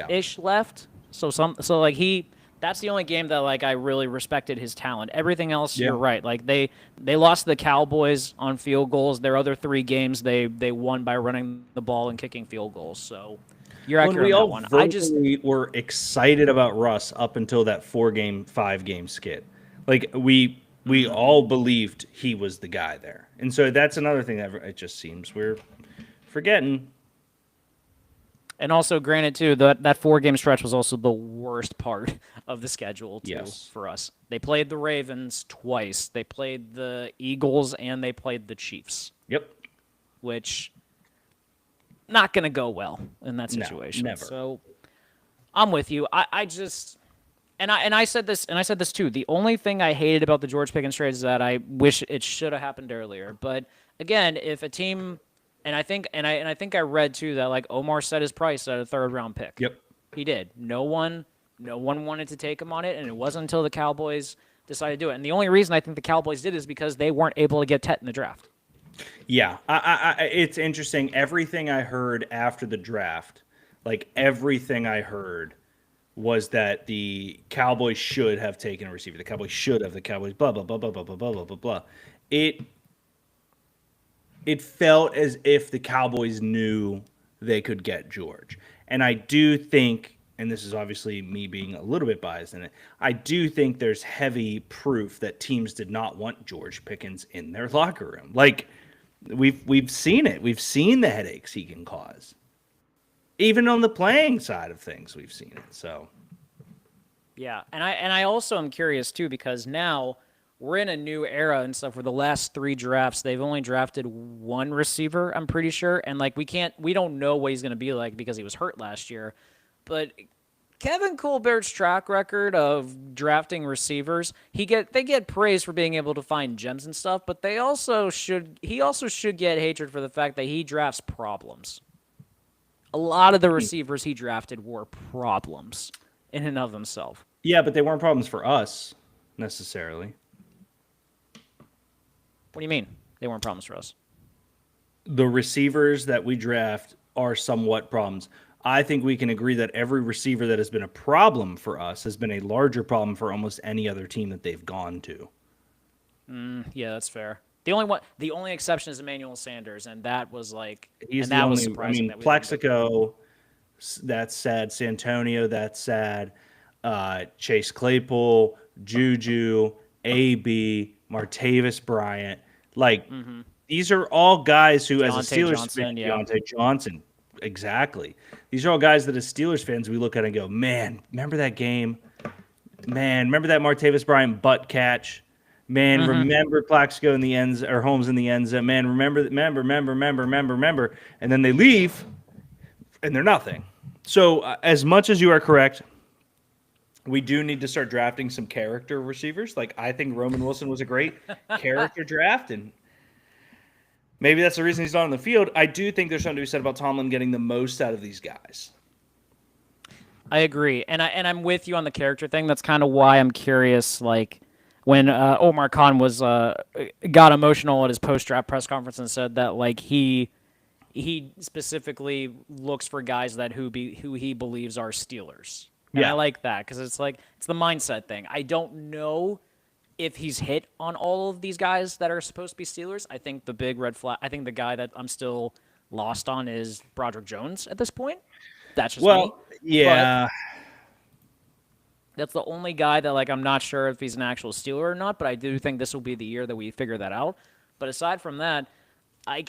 ish left. So that's the only game that like I really respected his talent. Everything else, you're right. Like they lost to the Cowboys on field goals. Their other 3 games they won by running the ball and kicking field goals. So you're accurate We on that all one. vocally were excited about Russ up until that 5-game skit. Like we all believed he was the guy there, and so that's another thing that it just seems we're forgetting. And also, granted, too, that 4-game stretch was also the worst part of the schedule, too, for us. They played the Ravens twice. They played the Eagles, and they played the Chiefs. Yep. Which, not going to go well in that No, situation. never. So, I'm with you. I just... And I said this, too. The only thing I hated about the George Pickens trade is that I wish it should have happened earlier. But, again, if a team... And I think I read too that like Omar set his price at a 3rd-round pick. Yep. He did. No one No one wanted to take him on it, and it wasn't until the Cowboys decided to do it. And the only reason I think the Cowboys did is because they weren't able to get Tet in the draft. Yeah, it's interesting. Everything I heard after the draft, like everything I heard, was that the Cowboys should have taken a receiver. The Cowboys should have. The Cowboys blah blah blah blah blah blah blah blah blah blah. It felt as if the Cowboys knew they could get George, and I do think, and this is obviously me being a little bit biased in it, I do think there's heavy proof that teams did not want George Pickens in their locker room. Like we've seen it. We've seen the headaches he can cause. Even on the playing side of things, we've seen it. So, yeah, and I also am curious too because now we're in a new era and stuff where the last 3 drafts they've only drafted 1 receiver, I'm pretty sure, and like we don't know what he's going to be like because he was hurt last year, but Kevin Colbert's track record of drafting receivers, they get praise for being able to find gems and stuff, but he also should get hatred for the fact that he drafts problems. A lot of the receivers he drafted were problems in and of themselves. yeah, but they weren't problems for us necessarily. What do you mean? They weren't problems for us. The receivers that we draft are somewhat problems. I think we can agree that every receiver that has been a problem for us has been a larger problem for almost any other team that they've gone to. Yeah, that's fair. The only exception is Emmanuel Sanders, and that was like, He's and the that only. was I surprising. mean, That we didn't get- Plexico, that's sad. Santonio, that's sad. Chase Claypool, Juju, AB, Martavis Bryant. Like these are all guys who, as a Deontay Steelers Johnson, fan, yeah. Deontay Johnson, exactly. These are all guys that, as Steelers fans, we look at and go, "Man, remember that game? Man, remember that Martavis Bryant butt catch? Man, remember Plaxico in the ends or Holmes in the end zone? Man, remember. And then they leave, and they're nothing. So, as much as you are correct, we do need to start drafting some character receivers. Like, I think Roman Wilson was a great character draft, and maybe that's the reason he's not on the field. I do think there's something to be said about Tomlin getting the most out of these guys. I agree, and I'm with you on the character thing. That's kind of why I'm curious. Like when Omar Khan was got emotional at his post-draft press conference and said that like he specifically looks for guys that who he believes are Steelers. And Yeah. I like that because it's like it's the mindset thing. I don't know if he's hit on all of these guys that are supposed to be Steelers. I think the big red flag. I think the guy that I'm still lost on is Broderick Jones at this point. That's just me. Well, yeah. That's the only guy that like I'm not sure if he's an actual Steeler or not, but I do think this will be the year that we figure that out. But aside from that, I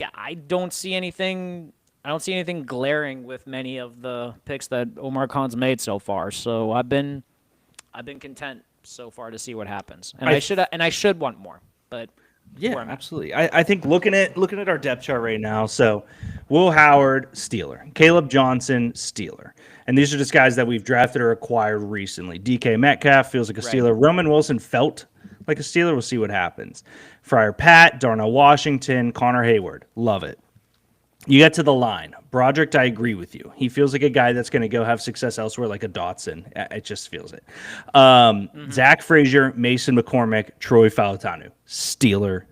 don't see anything. I don't see anything glaring with many of the picks that Omar Khan's made so far. So I've been content so far to see what happens, and I should want more, but Yeah, absolutely. I think looking at our depth chart right now, so Will Howard, Steeler. Caleb Johnson, Steeler. And these are just guys that we've drafted or acquired recently. DK Metcalf feels like a Steeler. Roman Wilson felt like a Steeler. We'll see what happens. Fryer Pat, Darnell Washington, Connor Hayward. Love it. You get to the line. Broderick, I agree with you. He feels like a guy that's going to go have success elsewhere, like a Dotson. It just feels it. Zach Frazier, Mason McCormick, Troy Falatanu. Steeler.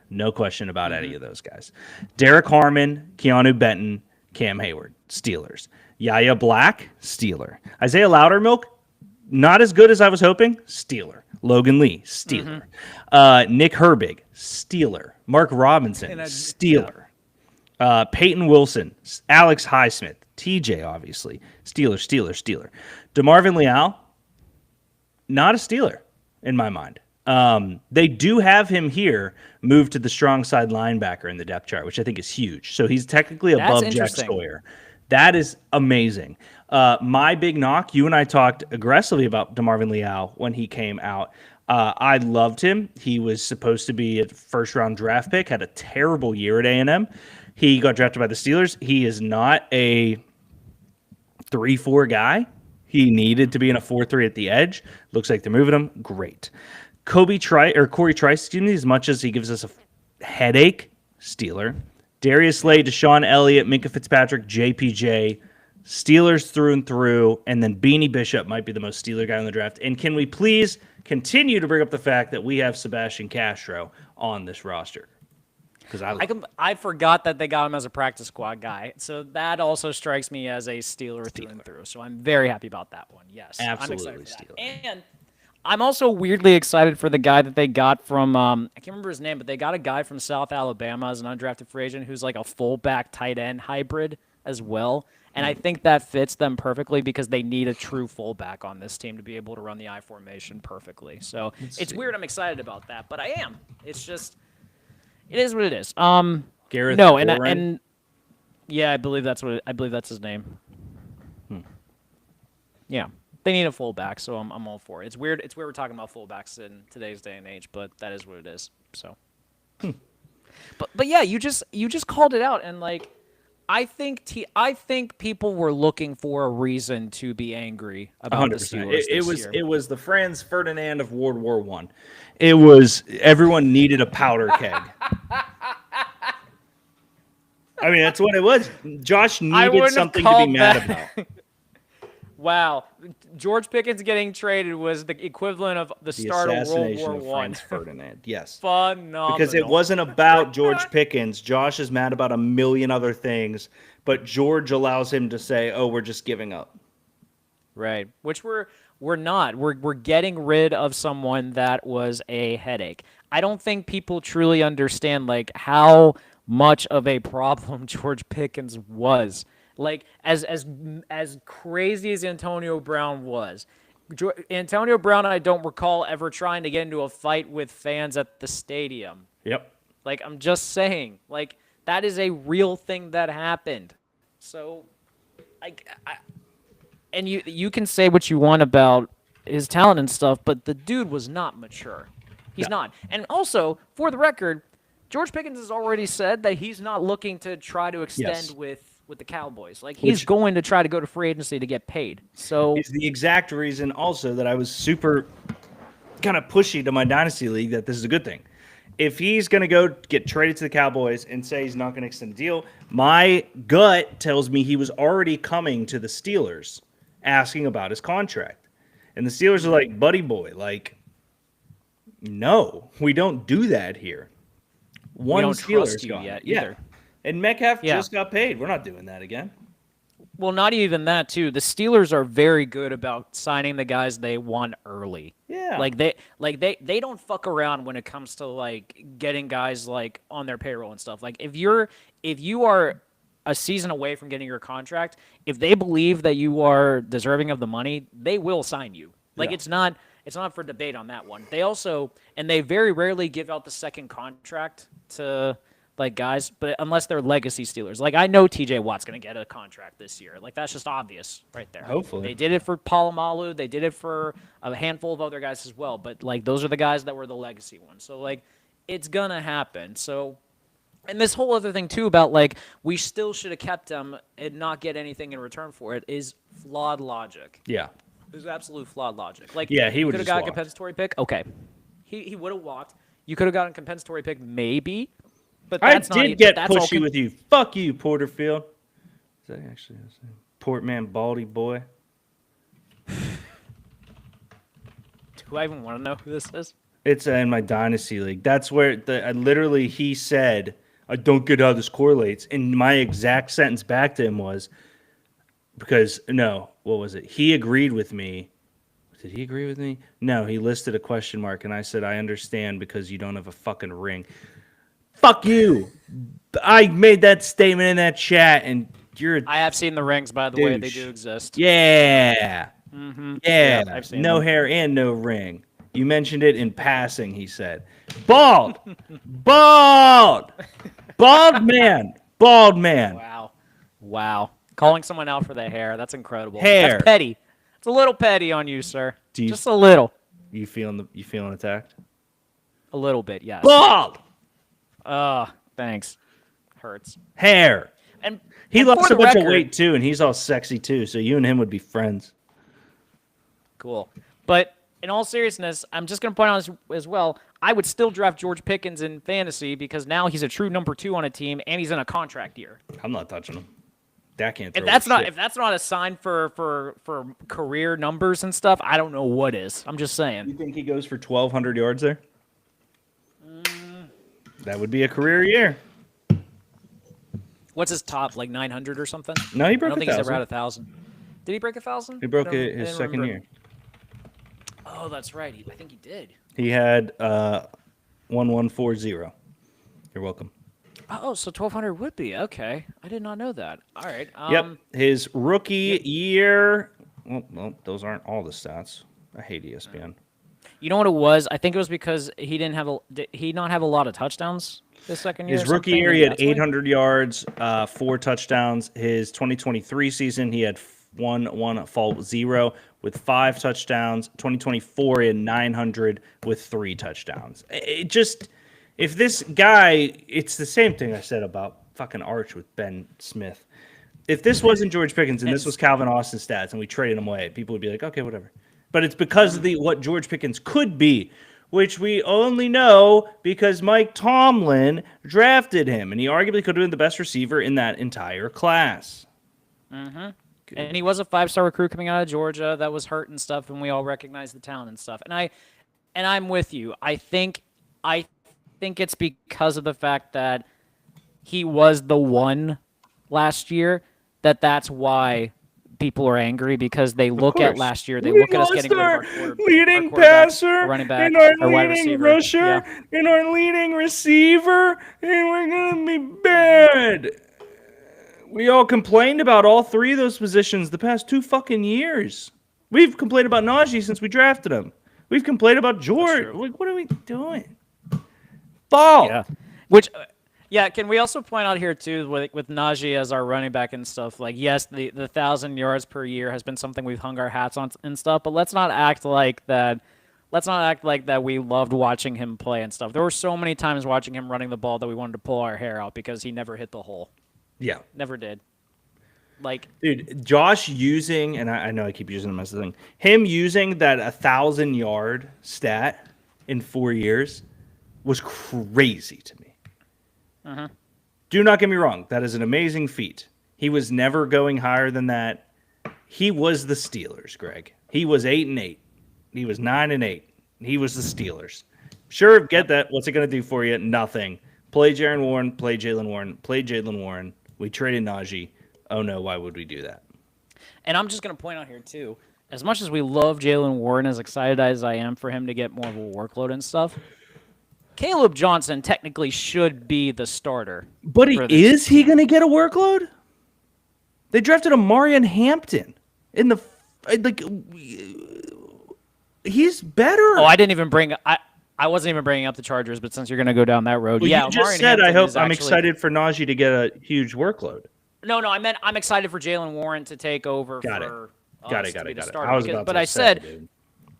No question about any of those guys. Derek Harmon, Keanu Benton, Cam Hayward. Steelers. Yaya Black, Steeler. Isaiah Loudermilk, not as good as I was hoping. Steeler. Logan Lee, Steeler. Nick Herbig, Steeler. Mark Robinson, Steeler. Peyton Wilson, Alex Highsmith, TJ, obviously. Steeler. DeMarvin Leal, not a Steeler in my mind. They do have him here moved to the strong side linebacker in the depth chart, which I think is huge. So he's technically above Jack interesting. Sawyer. That is amazing. My big knock, you and I talked aggressively about DeMarvin Leal when he came out. I loved him. He was supposed to be a first-round draft pick, had a terrible year at A&M. He got drafted by the Steelers. He is not a 3-4 guy. He needed to be in a 4-3 at the edge. Looks like they're moving him. Great. Corey Trice, as much as he gives us a headache, Steeler. Darius Slay, Deshaun Elliott, Minka Fitzpatrick, JPJ, Steelers through and through, and then Beanie Bishop might be the most Steeler guy in the draft. And can we please continue to bring up the fact that we have Sebastian Castro on this roster? Because I forgot that they got him as a practice squad guy, so that also strikes me as a Steeler through and through. So I'm very happy about that one. Yes, Absolutely I'm excited for that. Steeler. And I'm also weirdly excited for the guy that they got from I can't remember his name, but they got a guy from South Alabama as an undrafted free agent who's like a fullback tight end hybrid as well. And I think that fits them perfectly because they need a true fullback on this team to be able to run the I formation perfectly. So it's weird. I'm excited about that, but I am. It's just. It is what it is. Gareth no, Warren? and yeah, I believe that's his name. Yeah, they need a fullback, so I'm all for it. It's weird. It's weird we're talking about fullbacks in today's day and age, but that is what it is. So, but yeah, you just called it out, and like, I think people were looking for a reason to be angry about the 100%. Steelers this year. It was the Franz Ferdinand of World War I. It was everyone needed a powder keg. I mean, that's what it was. Josh needed something to be mad about. Wow, George Pickens getting traded was the equivalent of the start of World War of I. Franz Ferdinand. Yes, phenomenal. because it wasn't about George Pickens. Josh is mad about a million other things, but George allows him to say, "Oh, we're just giving up." Right, which we're not. We're getting rid of someone that was a headache. I don't think people truly understand like how much of a problem George Pickens was. Like as crazy as Antonio Brown was, Antonio Brown, I don't recall ever trying to get into a fight with fans at the stadium. Yep. Like, I'm just saying, like, that is a real thing that happened. So, and you can say what you want about his talent and stuff, but the dude was not mature. He's not. And also, for the record, George Pickens has already said that he's not looking to try to extend with the Cowboys. Like, he's going to try to go to free agency to get paid. So is the exact reason also that I was super kind of pushy to my dynasty league that this is a good thing. If he's going to go get traded to the Cowboys and say he's not going to extend the deal, my gut tells me he was already coming to the Steelers asking about his contract. And the Steelers are like, buddy boy, like, no, we don't do that here. we don't trust you yet either. And Metcalf just got paid. We're not doing that again. Well, not even that, too. The Steelers are very good about signing the guys they want early. Yeah. They don't fuck around when it comes to like getting guys like on their payroll and stuff. Like if you are a season away from getting your contract, if they believe that you are deserving of the money, they will sign you. Like it's not for debate on that one. They very rarely give out the second contract to like guys, but unless they're legacy Steelers. Like I know TJ Watt's going to get a contract this year. Like that's just obvious right there. Hopefully. They did it for Palomalu. They did it for a handful of other guys as well. But like those are the guys that were the legacy ones. So like it's going to happen. So, and this whole other thing too about like we still should have kept him and not get anything in return for it is flawed logic. Yeah. There's absolute flawed logic. Like yeah, he would could have got a compensatory pick. Okay. He would have walked. You could have gotten a compensatory pick maybe. But that's I did get pushy with you. Fuck you, Porterfield. Is that actually Portman Baldy boy? Do I even want to know who this is? It's in my dynasty league. That's where literally he said, "I don't get how this correlates." And my exact sentence back to him was, because what was it? He agreed with me. Did he agree with me? No, he listed a question mark, and I said, "I understand because you don't have a fucking ring." Fuck you. I made that statement in that chat, and you're I have seen the rings, by the way. They do exist. Yeah. Mm-hmm. Yeah. I've seen no them. hair and no ring. You mentioned it in passing, he said. Bald. Bald. Bald man. Bald man. Wow. Calling someone out for their hair. That's incredible. Hair. That's petty. It's a little petty on you, sir. You, just a little. You feeling attacked? A little bit, yes. Bald. Thanks. Hurts. Hair. And he lost for a the bunch record, of weight too, and he's all sexy too. So you and him would be friends. Cool. But in all seriousness, I'm just going to point out as well, I would still draft George Pickens in fantasy because now he's a true number 2 on a team and he's in a contract year. I'm not touching him. That can't throw If that's not shit. if that's not a sign for career numbers and stuff, I don't know what is. I'm just You saying. think he goes for 1,200 yards there? That would be a career year. What's his top, like 900 or something? No, he I broke don't think he's ever 1,000. had 1,000. Did he break 1,000? He broke it his second year. Oh, that's right. I think he did. He had 1140. You're welcome. Oh, so 1,200 would be okay. I did not know that. All right. Yep. His rookie year. Well, those aren't all the stats. I hate ESPN. You know what it was? I think it was because he didn't have did he not have a lot of touchdowns this second year. His or rookie something? year, he Maybe had that's why? 800 yards, 4 touchdowns. His 2023 season, he had 1 fault 0 with 5 touchdowns. 2024, he had 900 with 3 touchdowns. It just, if this guy, it's the same thing I said about fucking Arch with Ben Smith. If this wasn't George Pickens and this was Calvin Austin stats and we traded him away, people would be like, okay, whatever. But it's because of what George Pickens could be, which we only know because Mike Tomlin drafted him, and he arguably could have been the best receiver in that entire class. And he was a 5-star recruit coming out of Georgia that was hurt and stuff, and we all recognize the talent and stuff. And I'm with you. I think it's because of the fact that he was the one last year that's why people are angry, because they look at course. last year, they We look at us lost getting rid of our our leading our quarterback, passer, our running back, and our our wide leading receiver. rusher, Yeah. and our leading receiver, and we're gonna be bad. We all complained about all 3 of those positions the past 2 fucking years. We've complained about Najee since we drafted him. We've complained about George. true. Like, what are we doing? Ball. Yeah. Which, yeah, can we also point out here, too, with Najee as our running back and stuff, like, yes, the 1,000 yards per year has been something we've hung our hats on and stuff, but let's not act like that. Let's not act like that we loved watching him play and stuff. There were so many times watching him running the ball that we wanted to pull our hair out because he never hit the hole. Yeah. Never did. Like, Dude, Josh using, and I know I keep using him as the thing, him using that 1,000-yard stat in 4 years was crazy to me. Do not get me wrong. That is an amazing feat. He was never going higher than that. He was the Steelers, Greg. He was 8-8. He was 9-8. He was the Steelers. Sure, get that. What's it going to do for you? Nothing. Play Jaren Warren, play Jalen Warren, play Jalen Warren. We traded Najee. Oh no, why would we do that? and I'm just going to point out here, too, as much as we love Jalen Warren, as excited as I am for him to get more of a workload and stuff, Caleb Johnson technically should be the starter. But for this. is he going to get a workload? They drafted Amarian Hampton in the like. He's better. Oh, I wasn't even bringing up the Chargers, but since you're going to go down that road, Well, yeah. you just Amarian said Hampton I hope is I'm actually- excited for Najee to get a huge workload. No, I meant I'm excited for Jalen Warren to take over Got it. for Got us it. Got to be it. the Got it. starter. I was Because- about but to I say, said dude.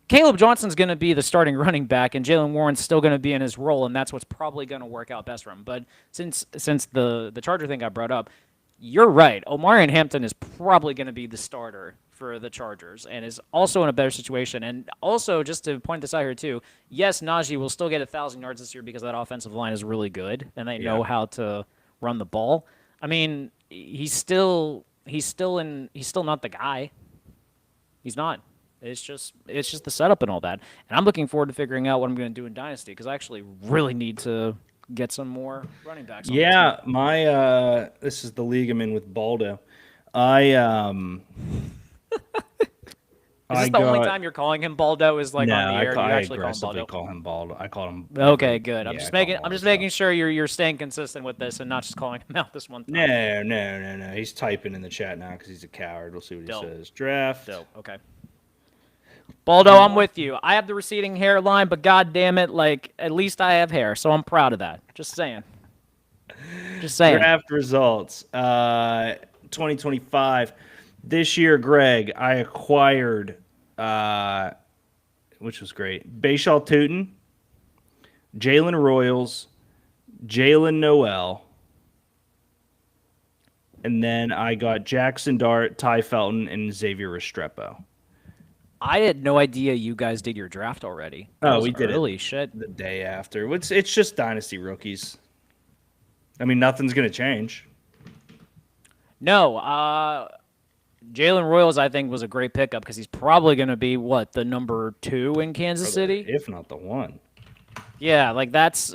Caleb Johnson's going to be the starting running back, and Jalen Warren's still going to be in his role, and that's what's probably going to work out best for him. But since the Charger thing got brought up, you're right. Omarion Hampton is probably going to be the starter for the Chargers and is also in a better situation. And also, just to point this out here too, yes, Najee will still get 1,000 yards this year because that offensive line is really good and they know how to run the ball. I mean, he's still not the guy. He's not. It's just the setup and all that. And I'm looking forward to figuring out what I'm going to do in Dynasty because I actually really need to get some more running backs. On the Yeah, team. my this is the league I'm in with Baldo. I Is this the only time you're calling him Baldo? Is like no, on the air? I You actually call him aggressively Baldo? call him Baldo. I call him. Okay, good. I'm Yeah, just I call making him all this making sure you're staying consistent with this and not just calling him out this one time. No. He's typing in the chat now because he's a coward. We'll see what Dope. he says. Draft. Dope. Okay. Baldo, I'm with you. I have the receding hairline, but god damn it, like at least I have hair, so I'm proud of that. Just saying. Draft results. 2025. This year, Greg, I acquired, which was great, Bashal Tootin, Jalen Royals, Jalen Noel, and then I got Jackson Dart, Ty Felton, and Xavier Restrepo. I had no idea you guys did your draft already. That Oh, was we did it. early. Shit. The day after. It's just Dynasty rookies. I mean, nothing's going to change. No, Jalen Royals, I think, was a great pickup because he's probably going to be the number 2 in Kansas City. if not the one. Yeah, like that's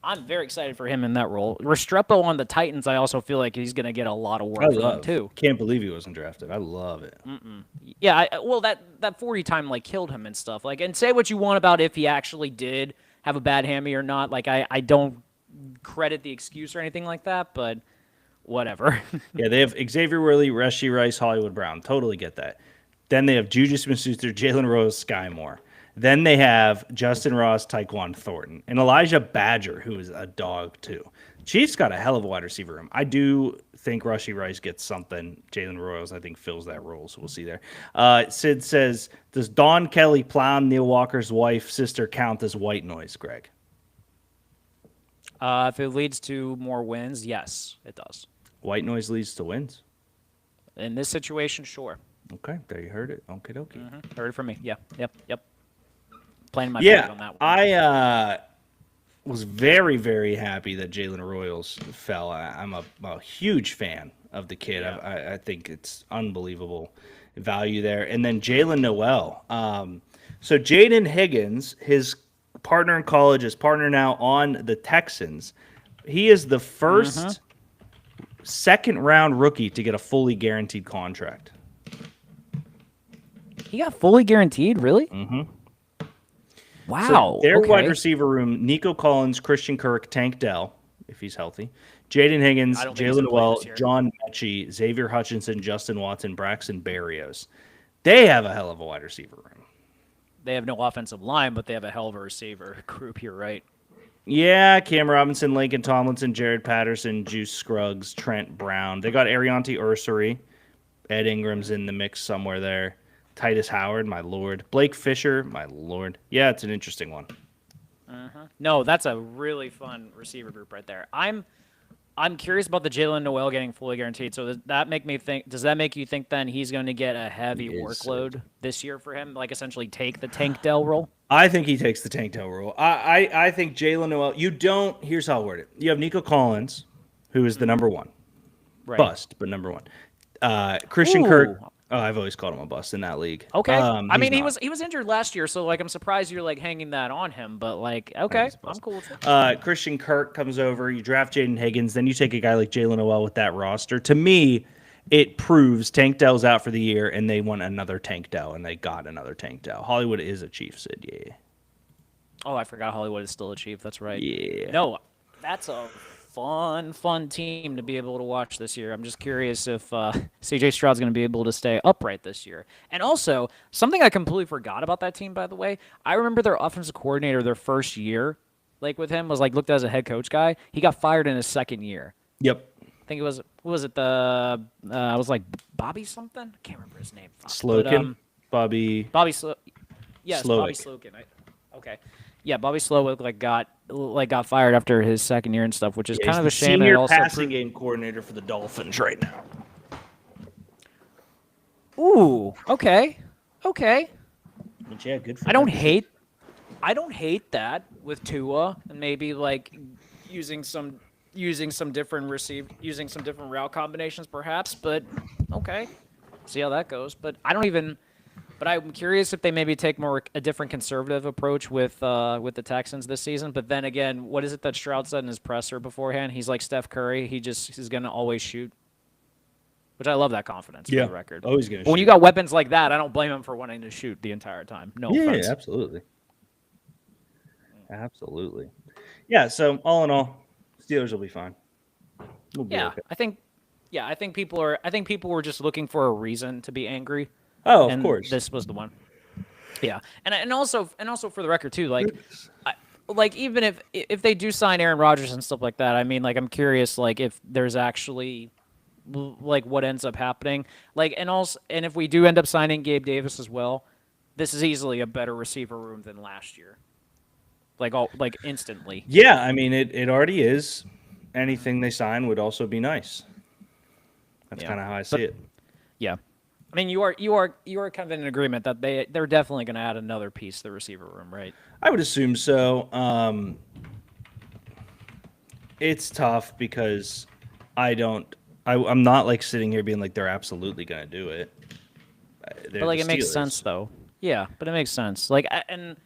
I'm very excited for him in that role. Restrepo on the Titans, I also feel like he's going to get a lot of I work for them love. too. Can't believe he wasn't drafted. I love it. Yeah, well, that 40 time like killed him and stuff. Like, and say what you want about if he actually did have a bad hammy or not. Like, I don't credit the excuse or anything like that, but whatever. Yeah, they have Xavier Worley, Rashi Rice, Hollywood Brown. Totally get that. Then they have Juju Smith-Schuster, Jalen Rose, Sky Moore. Then they have Justin Ross, Tyquan Thornton, and Elijah Badger, who is a dog too. Chiefs got a hell of a wide receiver room. I do think Rashi Rice gets something. Jalen Royals, I think, fills that role, so we'll see there. Sid says, does Dawn Kelly Plum, Neil Walker's wife, sister, count as white noise, Greg? If it leads to more wins, yes, it does. White noise leads to wins. In this situation, sure. Okay, there you heard it. Okie dokie. Heard it from me. Yeah, yep. Playing my part on that one. I was very, very happy that Jalen Royals fell. I'm a huge fan of the kid. Yeah. I think it's unbelievable value there. And then Jalen Noel. So Jaden Higgins, his partner in college, is partner now on the Texans. He is the first second-round rookie to get a fully guaranteed contract. He got fully guaranteed, really? Mm-hmm. Wow. So their okay. wide receiver room: Nico Collins, Christian Kirk, Tank Dell, if he's healthy, Jaden Higgins, I don't think he's Jalen gonna play Noel, this year. John Mechie, Xavier Hutchinson, Justin Watson, Braxton Berrios. They have a hell of a wide receiver room. They have no offensive line, but they have a hell of a receiver group. You're right. Yeah, Cam Robinson, Lincoln Tomlinson, Jared Patterson, Juice Scruggs, Trent Brown. They got Arianti Ursary. Ed Ingram's in the mix somewhere there. Titus Howard, my lord. Blake Fisher, my lord. Yeah, it's an interesting one. No, that's a really fun receiver group right there. I'm curious about the Jalen Noel getting fully guaranteed. So does that make me think? Does that make you think then he's going to get a heavy workload this year for him? Like essentially take the Tank Dell role? I think he takes the Tank Dell role. I think Jalen Noel. You don't. Here's how I'll word it. You have Nico Collins, who is the number one. Right. Bust, but number one. Christian Ooh. Kirk. Oh, I've always called him a bust in that league. Okay. I mean, he's not. he was injured last year, so like I'm surprised you're like hanging that on him. But like, okay, I'm cool with it. Christian Kirk comes over. You draft Jaden Higgins. Then you take a guy like Jalen Noel with that roster. To me, it proves Tank Dell's out for the year, and they want another Tank Dell, and they got another Tank Dell. Hollywood is a Chief, Sid. Yeah. Oh, I forgot Hollywood is still a Chief. That's right. Yeah. No, that's a fun team to be able to watch this year. I'm just curious if CJ Stroud's going to be able to stay upright this year. And also, something I completely forgot about that team, by the way, I remember their offensive coordinator their first year, like with him, was like looked at as a head coach guy. He got fired in his second year. Yep. I think it was, what was it, I was like Bobby something? I can't remember his name. Fuck. Slokin. But, Bobby. Yes, Slowick. Bobby Slokin. Okay. Yeah, Bobby Slowick got fired after his second year and stuff, which is kind of a shame. Senior and also passing game coordinator for the Dolphins right now. Ooh, okay. But yeah, good for I don't him. hate that with Tua and maybe like using some different route combinations perhaps, but okay. See how that goes. But I'm curious if they maybe take a different conservative approach with the Texans this season. But then again, what is it that Stroud said in his presser beforehand? He's like Steph Curry. He's going to always shoot, which I love that confidence for the record. Always going to But when you got weapons like that, I don't blame him for wanting to shoot the entire time. No offense. Yeah, absolutely. Absolutely. Yeah, so all in all, Steelers will be fine. We'll be Yeah, okay. I think people were just looking for a reason to be angry. Oh, of And course. this was the one. Yeah, and also for the record too, like even if they do sign Aaron Rodgers and stuff like that, I mean, like I'm curious, like if there's actually like what ends up happening, like and if we do end up signing Gabe Davis as well, this is easily a better receiver room than last year. Like instantly. Yeah, I mean it already is. Anything they sign would also be nice. That's Yeah. kind of how I see it. Yeah. I mean, you are kind of in agreement that they're definitely going to add another piece to the receiver room, right? I would assume so. It's tough because I don't I'm not like sitting here being like they're absolutely gonna do it. They're But like the it makes sense Steelers. though. Yeah, but it makes sense. Like and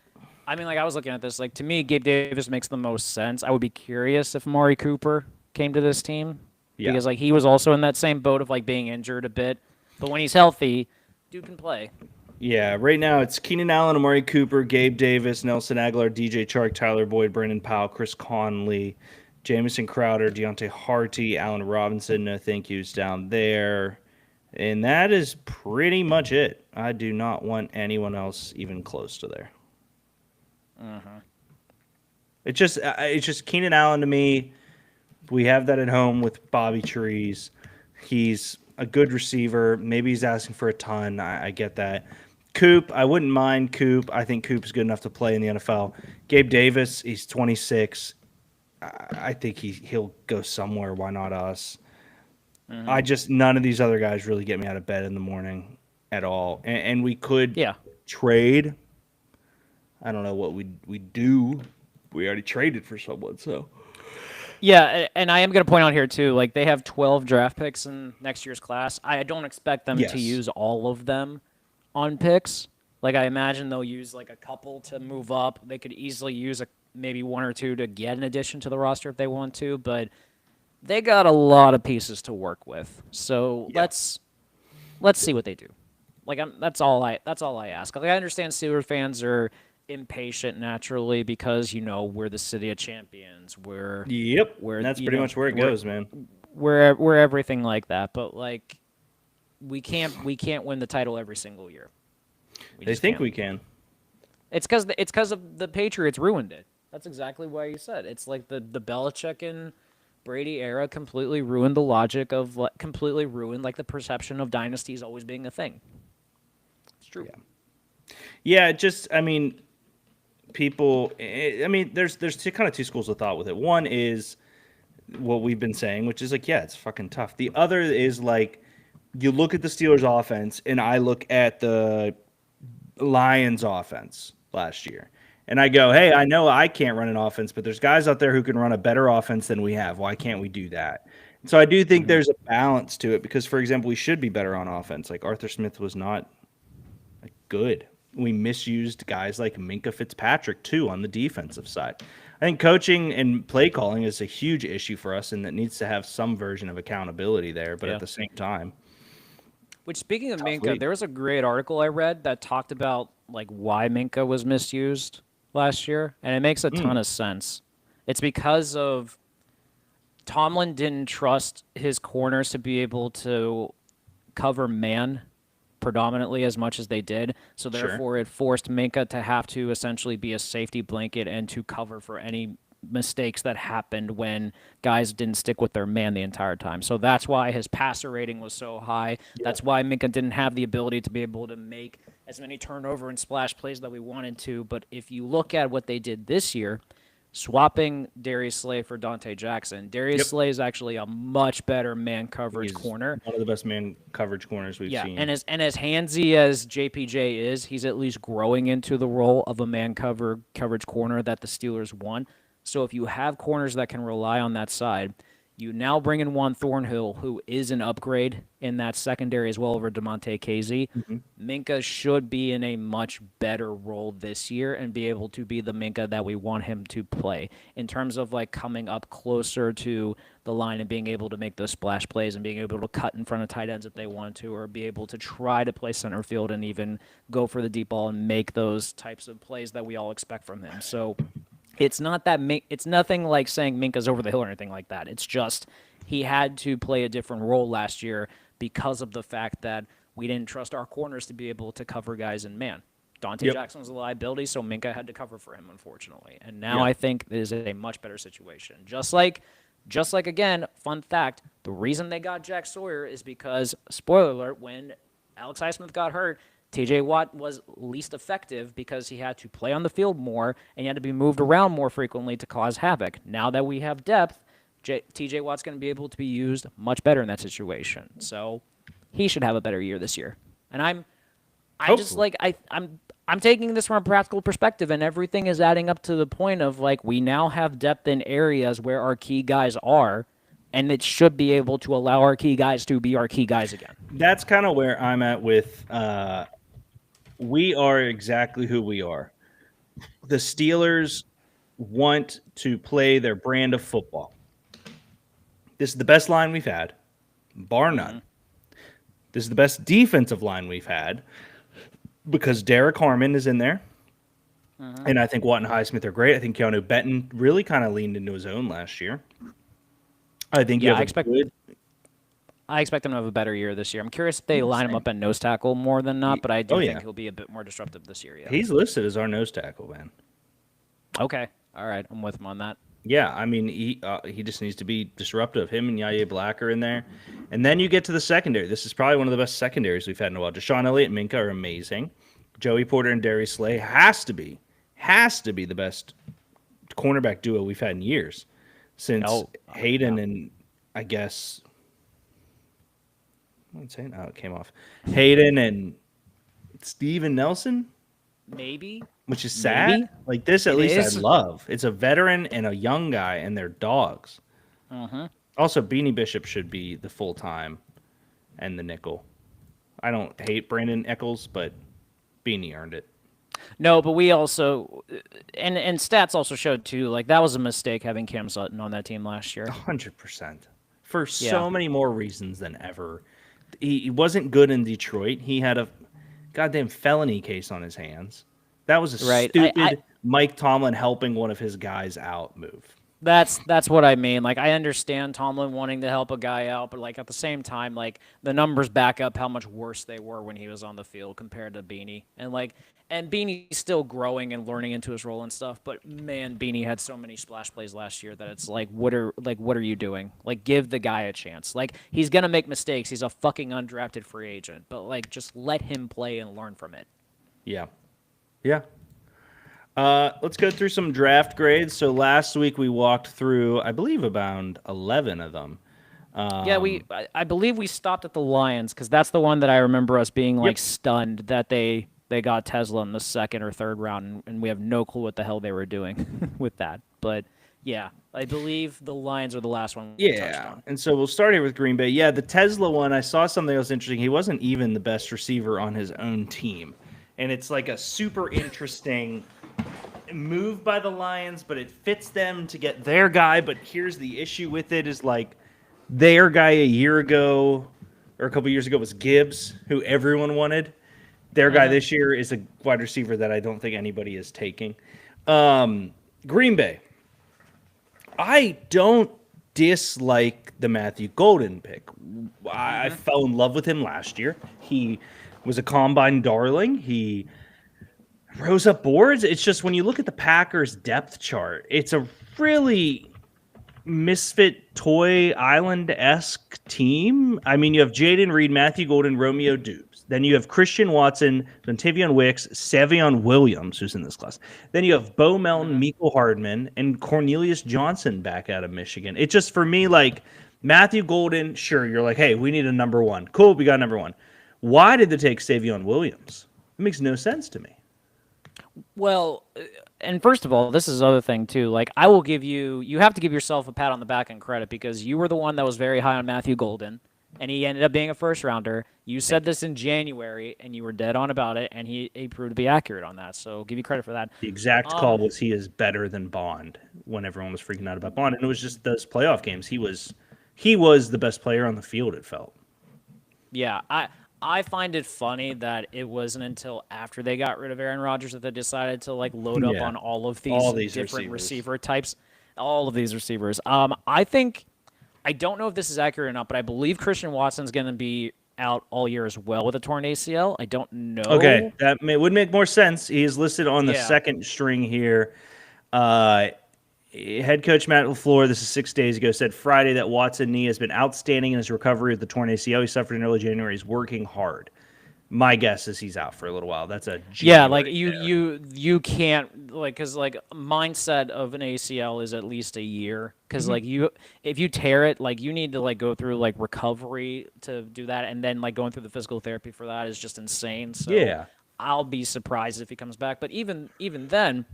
I mean like I was looking at this like to me Gabe Davis makes the most sense. I would be curious if Amari Cooper came to this team Yeah. because like he was also in that same boat of like being injured a bit. But when he's healthy, dude can play. Yeah, right now it's Keenan Allen, Amari Cooper, Gabe Davis, Nelson Aguilar, DJ Chark, Tyler Boyd, Brandon Powell, Chris Conley, Jamison Crowder, Deontay Harty, Allen Robinson, no thank yous down there. And that is pretty much it. I do not want anyone else even close to there. It's just Keenan Allen to me. We have that at home with Bobby Trees. He's a good receiver. Maybe he's asking for a ton. I get that. Coop, I wouldn't mind Coop. I think Coop's good enough to play in the NFL. Gabe Davis, he's 26. I think he'll go somewhere. Why not us? None of these other guys really get me out of bed in the morning at all. And we could Yeah. trade. I don't know what we do. We already traded for someone, so. Yeah, and I am going to point out here too, like they have 12 draft picks in next year's class. I don't expect them Yes. to use all of them on picks. Like I imagine they'll use like a couple to move up. They could easily use maybe one or two to get an addition to the roster if they want to, but they got a lot of pieces to work with. So Yeah. let's see what they do. Like that's all I ask. Like I understand Steelers fans are impatient naturally because we're the city of champions. Yep. We're That's you pretty know, much where it we're, goes, man. we're everything like that. But like we can't win the title every single year. They think we can. It's because of the Patriots ruined it. That's exactly why you said it's like the Belichick and Brady era completely ruined the logic of completely ruined like the perception of dynasties always being a thing. It's true. Yeah, people. There's kind of two schools of thought with it. One is what we've been saying, which is like, yeah, it's fucking tough. The other is like, you look at the Steelers' offense, and I look at the Lions' offense last year, and I go, hey, I know I can't run an offense, but there's guys out there who can run a better offense than we have. Why can't we do that? So I do think there's a balance to it because, for example, we should be better on offense. Like Arthur Smith was not good. We misused guys like Minka Fitzpatrick too on the defensive side. I think coaching and play calling is a huge issue for us, and that needs to have some version of accountability there. But Yeah. at the same time, Which speaking of Minka, league. there was a great article I read that talked about like why Minka was misused last year, and it makes a ton of sense. It's because of Tomlin didn't trust his corners to be able to cover man predominantly as much as they did. So Sure. therefore it forced Minka to have to essentially be a safety blanket and to cover for any mistakes that happened when guys didn't stick with their man the entire time. So that's why his passer rating was so high. That's why Minka didn't have the ability to be able to make as many turnover and splash plays that we wanted to. But if you look at what they did this year, swapping Darius Slay for Dante Jackson, Darius Slay is actually a much better man coverage He's corner. one of the best man coverage corners we've Yeah, seen. and as handsy as JPJ is, he's at least growing into the role of a man coverage corner that the Steelers want. So if you have corners that can rely on that side, you now bring in Juan Thornhill, who is an upgrade in that secondary as well over DeMonte Casey. Minka should be in a much better role this year and be able to be the Minka that we want him to play in terms of like coming up closer to the line and being able to make those splash plays and being able to cut in front of tight ends if they want to, or be able to try to play center field and even go for the deep ball and make those types of plays that we all expect from him. So it's not that it's nothing like saying Minka's over the hill or anything like that. It's just he had to play a different role last year because of the fact that we didn't trust our corners to be able to cover guys in man. Dante Jackson was a liability, so Minka had to cover for him, unfortunately. And now I think it is a much better situation. Just like again, fun fact, the reason they got Jack Sawyer is because, spoiler alert, when Alex Highsmith got hurt, TJ Watt was least effective because he had to play on the field more and he had to be moved around more frequently to cause havoc. Now that we have depth, TJ Watt's going to be able to be used much better in that situation. So he should have a better year this year. And I'm taking this from a practical perspective, and everything is adding up to the point of like we now have depth in areas where our key guys are, and it should be able to allow our key guys to be our key guys again. That's kind of where I'm at with. We are exactly who we are. The Steelers want to play their brand of football. This is the best line we've had, bar none. This is the best defensive line we've had because Derek Harmon is in there. And I think Watt and Highsmith are great. I think Keanu Benton really kind of leaned into his own last year. I think you have I expect him to have a better year this year. I'm curious if they line him up at nose tackle more than not, but I do think he'll be a bit more disruptive this year. Yeah. He's listed as our nose tackle, man. Okay. All right. I'm with him on that. Yeah, I mean, he just needs to be disruptive. Him and Yaya Black are in there. And then you get to the secondary. This is probably one of the best secondaries we've had in a while. Deshaun Elliott and Minka are amazing. Joey Porter and Darius Slay has to be the best cornerback duo we've had in years since Hayden and I guess what's saying? Oh, it came off. Hayden and Steven Nelson, maybe, which is sad. Maybe. Like this, at least I love. It's a veteran and a young guy, and they're dogs. Also, Beanie Bishop should be the full time and the nickel. I don't hate Brandon Eccles, but Beanie earned it. No, but we also, and stats also showed too, like that was a mistake having Cam Sutton on that team last year. 100%. For so many more reasons than ever. He wasn't good in Detroit. He had a goddamn felony case on his hands. That was a stupid Mike Tomlin helping one of his guys out move. That's what I mean. Like, I understand Tomlin wanting to help a guy out, but like at the same time, like the numbers back up how much worse they were when he was on the field compared to Beanie. And Beanie's still growing and learning into his role and stuff. But man, Beanie had so many splash plays last year that it's like, what are you doing? Like, give the guy a chance. Like, he's gonna make mistakes. He's a fucking undrafted free agent, but like, just let him play and learn from it. Yeah. Let's go through some draft grades. So last week we walked through, I believe, about 11 of them. I believe we stopped at the Lions because that's the one that I remember us being like stunned that they got Tesla in the second or third round, and we have no clue what the hell they were doing with that. But yeah, I believe the Lions are the last one. Yeah, and so we'll start here with Green Bay. Yeah, the Tesla one, I saw something that was interesting. He wasn't even the best receiver on his own team, and it's like a super interesting move by the Lions, but it fits them to get their guy. But here's the issue with it is like their guy a year ago or a couple years ago was Gibbs, who everyone wanted. Their guy this year is a wide receiver that I don't think anybody is taking. Green Bay. I don't dislike the Matthew Golden pick. I fell in love with him last year. He was a combine darling. He rose up boards. It's just when you look at the Packers depth chart, it's a really misfit toy island-esque team. I mean, you have Jaden Reed, Matthew Golden, Romeo Dubes. Then you have Christian Watson, Dontavion Wicks, Savion Williams, who's in this class. Then you have Bo Melton, Miko Hardman, and Cornelius Johnson back out of Michigan. It just, for me, like, Matthew Golden, sure, you're like, hey, we need a number one. Cool, we got number one. Why did they take Savion Williams? It makes no sense to me. Well, and first of all, this is the other thing, too. Like, I will give you have to give yourself a pat on the back and credit because you were the one that was very high on Matthew Golden, and he ended up being a first-rounder. You said this in January, and you were dead on about it, and he proved to be accurate on that. So give you credit for that. The exact call was he is better than Bond when everyone was freaking out about Bond. And it was just those playoff games. He was the best player on the field, it felt. Yeah, I find it funny that it wasn't until after they got rid of Aaron Rodgers that they decided to like load up on all of these different receiver types, all of these receivers. I don't know if this is accurate or not, but I believe Christian Watson's going to be out all year as well with a torn ACL. I don't know. Okay, that would make more sense. He is listed on the second string here. Head coach Matt LaFleur, this is 6 days ago, said Friday that Watson knee has been outstanding in his recovery of the torn ACL he suffered in early January. He's working hard. My guess is he's out for a little while. That's a like you can't like because like mindset of an ACL is at least a year because like if you tear it like you need to like go through like recovery to do that and then like going through the physical therapy for that is just insane. So I'll be surprised if he comes back. But even then,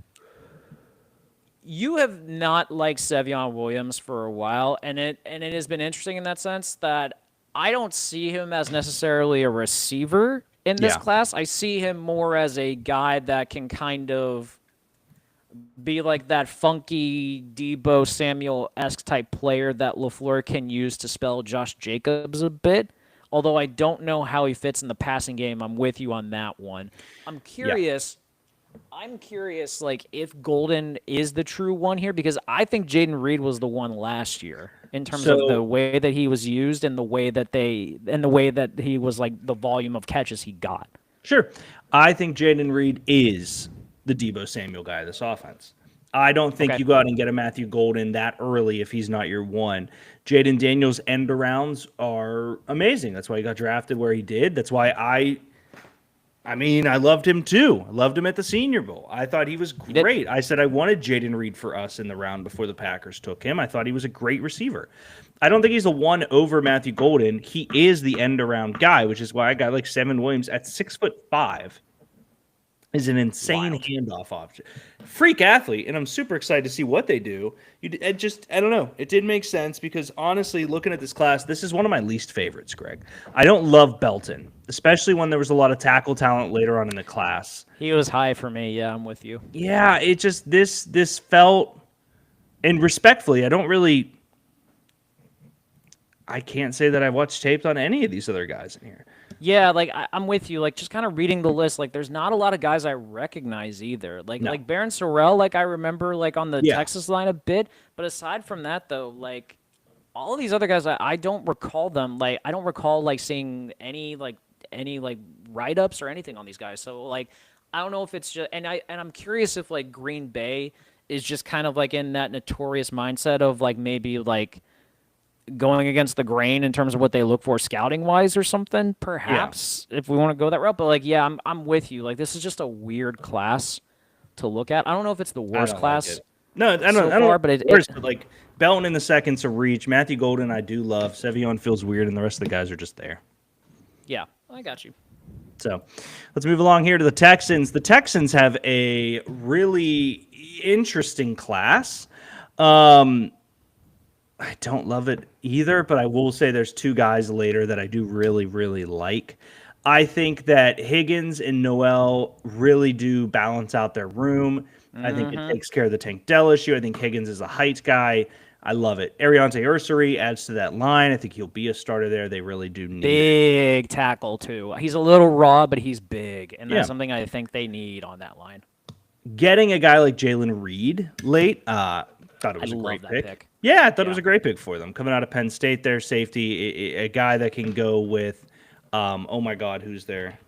You have not liked Sevion Williams for a while, and it has been interesting in that sense that I don't see him as necessarily a receiver in this Yeah. class. I see him more as a guy that can kind of be like that funky Debo Samuel-esque type player that LaFleur can use to spell Josh Jacobs a bit. Although I don't know how he fits in the passing game. I'm with you on that one. I'm Yeah. curious. I'm curious, like, if Golden is the true one here, because I think Jaden Reed was the one last year in terms of the So way that he was used and the way that he was like the volume of catches he got. sure, I think Jaden Reed is the Debo Samuel guy of this offense. I don't think Okay. you go out and get a Matthew Golden that early if he's not your one. Jaden Daniels' end arounds are amazing. That's why he got drafted where he did. That's why I mean, I loved him too. I loved him at the Senior Bowl. I thought he was did. great. I said I wanted Jaden Reed for us in the round before the Packers took him. I thought he was a great receiver. I don't think he's the one over Matthew Golden. He is the end around guy, which is why I got like Seven Williams at 6'5" is an insane Wild. handoff option. Freak athlete, and I'm super excited to see what they do. I don't know. It did make sense because honestly, looking at this class, this is one of my least favorites, Greg. I don't love Belton, especially when there was a lot of tackle talent later on in the class. He was high for me. Yeah, I'm with you. Yeah, it just this felt, and respectfully, I can't say that I've watched tapes on any of these other guys in here. Yeah, like I'm with you. Like just kind of reading the list, like there's not a lot of guys I recognize either. Like No. like Baron Sorrell, like I remember like on the Yeah. Texas line a bit, but aside from that though, like all of these other guys, I don't recall them. Like I don't recall like seeing any write ups or anything on these guys. So like I don't know if it's just I'm curious if like Green Bay is just kind of like in that notorious mindset of like maybe like going against the grain in terms of what they look for scouting wise or something, perhaps if we want to go that route. But like, yeah, I'm with you. Like, this is just a weird class to look at. I don't know if it's the I worst don't class. like it. No, I so don't. far, but Worst, but like Belton in the second's a reach. Matthew Golden, I do love. Sevion feels weird, and the rest of the guys are just there. Yeah, I got you. So let's move along here to the Texans. The Texans have a really interesting class. I don't love it either, but I will say there's two guys later that I do really, really like. I think that Higgins and Noel really do balance out their room. I think it takes care of the Tank Dell issue. I think Higgins is a height guy. I love it. Ariante Ursary adds to that line. I think he'll be a starter there. They really do need it. Big tackle too. He's a little raw, but he's big, and that's Yeah. something I think they need on that line. Getting a guy like Jalen Reed late, thought it was I a love great that pick. pick. Yeah, I thought it Yeah. was a great pick for them. Coming out of Penn State, their safety, a guy that can go with, oh my God, who's there?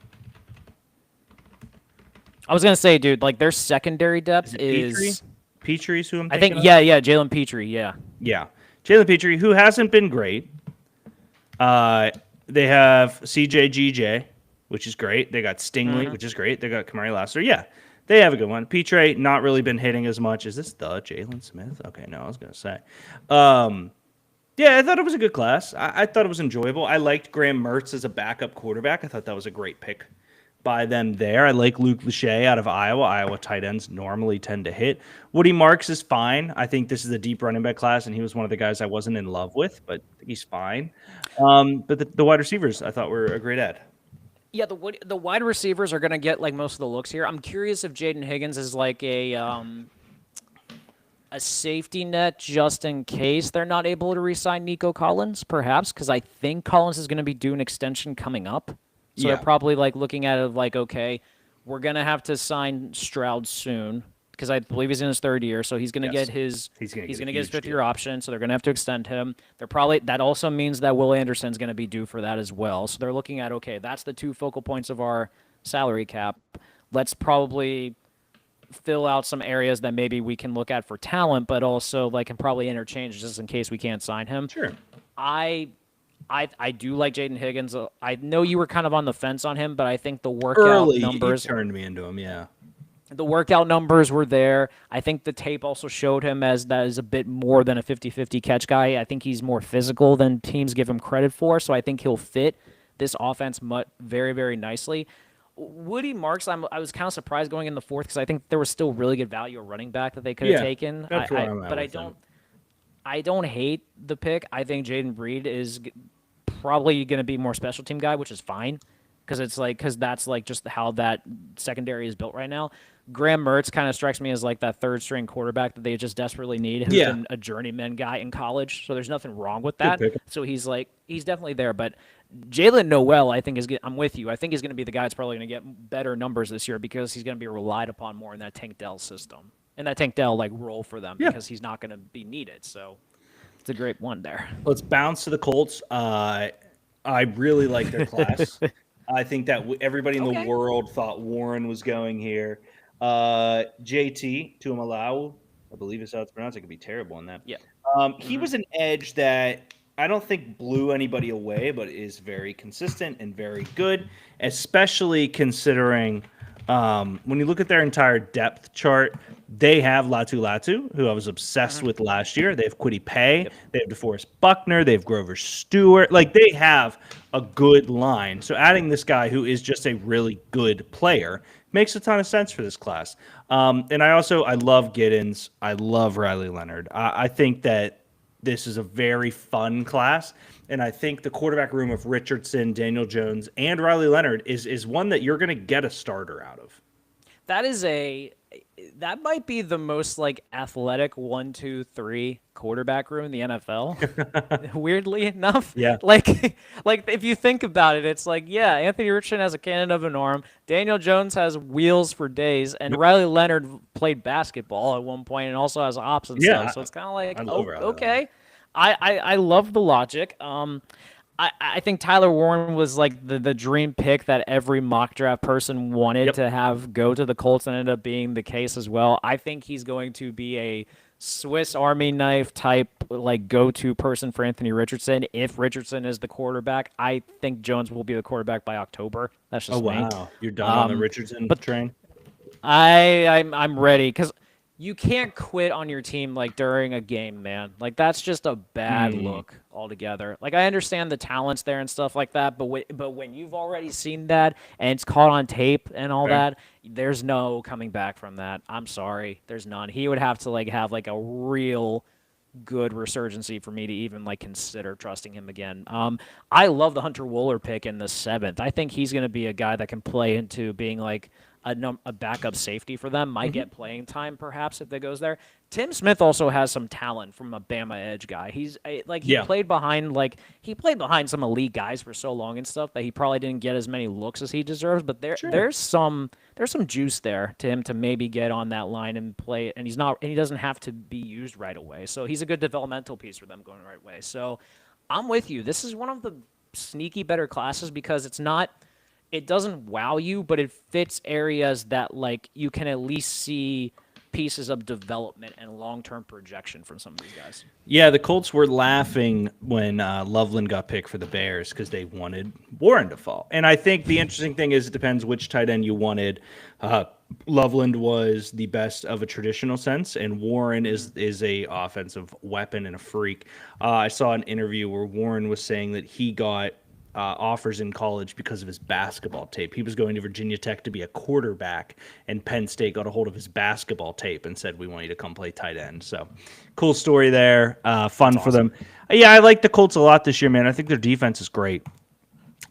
I was gonna say, dude, like their secondary depth Petrie? is. Petry's who I'm I thinking think of? yeah, Jalen Petrie, yeah. Yeah. Jalen Petrie, who hasn't been great. They have CJGJ, which is great. They got Stingley, which is great. They got Kamari Lassiter. Yeah, they have a good one. Petrie, not really been hitting as much. Is this the Jalen Smith? Okay, no, I was going to say. Yeah, I thought it was a good class. I thought it was enjoyable. I liked Graham Mertz as a backup quarterback. I thought that was a great pick by them there. I like Luke Lachey out of Iowa. Iowa tight ends normally tend to hit. Woody Marks is fine. I think this is a deep running back class, and he was one of the guys I wasn't in love with, but he's fine. But the wide receivers I thought were a great add. Yeah, the wide receivers are going to get like most of the looks here. I'm curious if Jaden Higgins is like a safety net just in case they're not able to re-sign Nico Collins, perhaps, because I think Collins is going to be due an extension coming up. So Yeah. they're probably like looking at it like, okay, we're going to have to sign Stroud soon because I believe he's in his third year, so he's going to Yes. get his He's gonna get a get his huge fifth deal. year option. So they're going to have to extend him. They're probably that also means that Will Anderson's going to be due for that as well. So they're looking at, okay, that's the two focal points of our salary cap. Let's probably fill out some areas that maybe we can look at for talent, but also like can probably interchange just in case we can't sign him. Sure. I do like Jaden Higgins. I know you were kind of on the fence on him, but I think the workout Early, numbers he turned me into him, yeah. the workout numbers were there. I think the tape also showed him as that is a bit more than a 50-50 catch guy. I think he's more physical than teams give him credit for, so I think he'll fit this offense very, very nicely. Woody Marks, I was kind of surprised going in the fourth because I think there was still really good value at running back that they could have Yeah, taken. that's where I'm at But with him. I don't hate the pick. I think Jaden Reed is probably going to be more special team guy, which is fine because that's like just how that secondary is built right now. Graham Mertz kind of strikes me as like that third string quarterback that they just desperately need, who's Yeah, been a journeyman guy in college. So there's nothing wrong with good that. pick. So he's definitely there. But Jalen Noel, I think I'm with you. I think he's going to be the guy that's probably going to get better numbers this year because he's going to be relied upon more in that Tank Dell system and that Tank Dell like role for them Yeah. because he's not going to be needed. So it's a great one there. Let's bounce to the Colts. I really like their class. I think that everybody in the Okay. world thought Warren was going here. JT Tuimalau, I believe is how it's pronounced. I could be terrible on that. Yeah. He was an edge that I don't think blew anybody away, but is very consistent and very good, especially considering when you look at their entire depth chart, they have Latu Latu, who I was obsessed with last year. They have Kwity Paye. Yep. They have DeForest Buckner. They have Grover Stewart. Like, they have a good line. So adding this guy who is just a really good player makes a ton of sense for this class. And I love Giddens. I love Riley Leonard. I think that this is a very fun class. And I think the quarterback room of Richardson, Daniel Jones, and Riley Leonard is one that you're going to get a starter out of. That might be the most like athletic 1, 2, 3 quarterback room in the NFL. Weirdly enough, Yeah. like if you think about it, it's like yeah, Anthony Richardson has a cannon of an arm, Daniel Jones has wheels for days, and Riley Leonard played basketball at one point and also has hops and Yeah, stuff. So it's kind of like I love Riley Leonard. okay, I love the logic. I think Tyler Warren was like the dream pick that every mock draft person wanted Yep. to have go to the Colts and ended up being the case as well. I think he's going to be a Swiss Army knife type like go-to person for Anthony Richardson. If Richardson is the quarterback, I think Jones will be the quarterback by October. That's just Oh, me. wow. You're done on the Richardson train? I'm ready because you can't quit on your team like during a game, man. Like that's just a bad look altogether. Like I understand the talents there and stuff like that, but when you've already seen that and it's caught on tape and all Fair. that, there's no coming back from that. I'm sorry, there's none. He would have to like have like a real good resurgency for me to even like consider trusting him again. I love the Hunter Wooler pick in the 7th. I think he's going to be a guy that can play into being like a backup safety for them. Might get playing time perhaps if they goes there. Tim Smith also has some talent from a Bama edge guy. He Yeah. played behind some elite guys for so long and stuff that he probably didn't get as many looks as he deserves. But there's some juice there to him to maybe get on that line and play. And he doesn't have to be used right away. So he's a good developmental piece for them going the right way. So I'm with you. This is one of the sneaky better classes because it doesn't wow you, but it fits areas that like you can at least see pieces of development and long-term projection from some of these guys. Yeah, the Colts were laughing when Loveland got picked for the Bears because they wanted Warren to fall. And I think the interesting thing is it depends which tight end you wanted. Loveland was the best of a traditional sense, and Warren is a offensive weapon and a freak. I saw an interview where Warren was saying that he got offers in college because of his basketball tape. He was going to Virginia Tech to be a quarterback, and Penn State got a hold of his basketball tape and said, "We want you to come play tight end." So, cool story there. Fun for them. Yeah, I like the Colts a lot this year, man. I think their defense is great.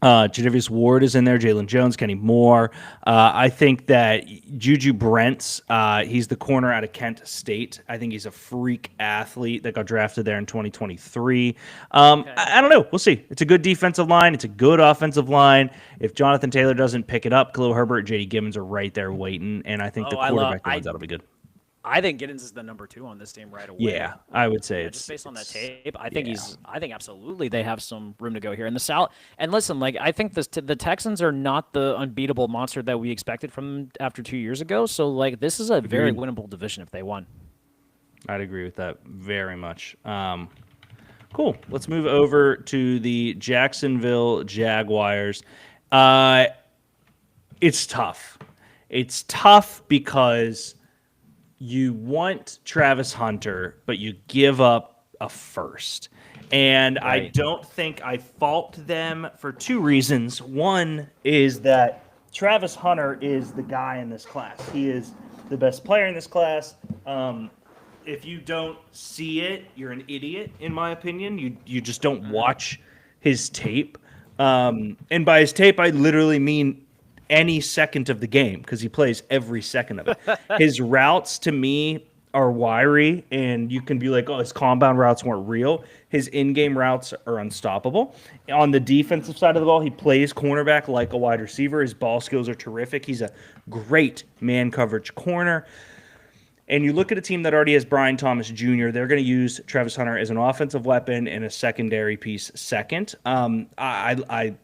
Jadavius Ward is in there, Jalen Jones, Kenny Moore. I think that Juju Brents, he's the corner out of Kent State. I think he's a freak athlete that got drafted there in 2023. I don't know. We'll see. It's a good defensive line. It's a good offensive line. If Jonathan Taylor doesn't pick it up, Khalil Herbert, J.D. Gibbons are right there waiting, and I think the quarterback ones that'll be good. I think Giddens is the number 2 on this team right away. Yeah, I would say just based on that tape, I think absolutely they have some room to go here in the South. And listen, like I think the Texans are not the unbeatable monster that we expected from them after 2 years ago. So like this is a very winnable division if they won. I'd agree with that very much. Cool. Let's move over to the Jacksonville Jaguars. It's tough. It's tough because you want Travis Hunter, but you give up a first. And I don't think I fault them for 2 reasons. One is that Travis Hunter is the guy in this class. He is the best player in this class. If you don't see it, you're an idiot, in my opinion. You just don't watch his tape. And by his tape, I literally mean any second of the game because he plays every second of it. His routes, to me, are wiry, and you can be like, oh, his compound routes weren't real. His in-game routes are unstoppable. On the defensive side of the ball, he plays cornerback like a wide receiver. His ball skills are terrific. He's a great man coverage corner. And you look at a team that already has Brian Thomas Jr., they're going to use Travis Hunter as an offensive weapon and a secondary piece second. I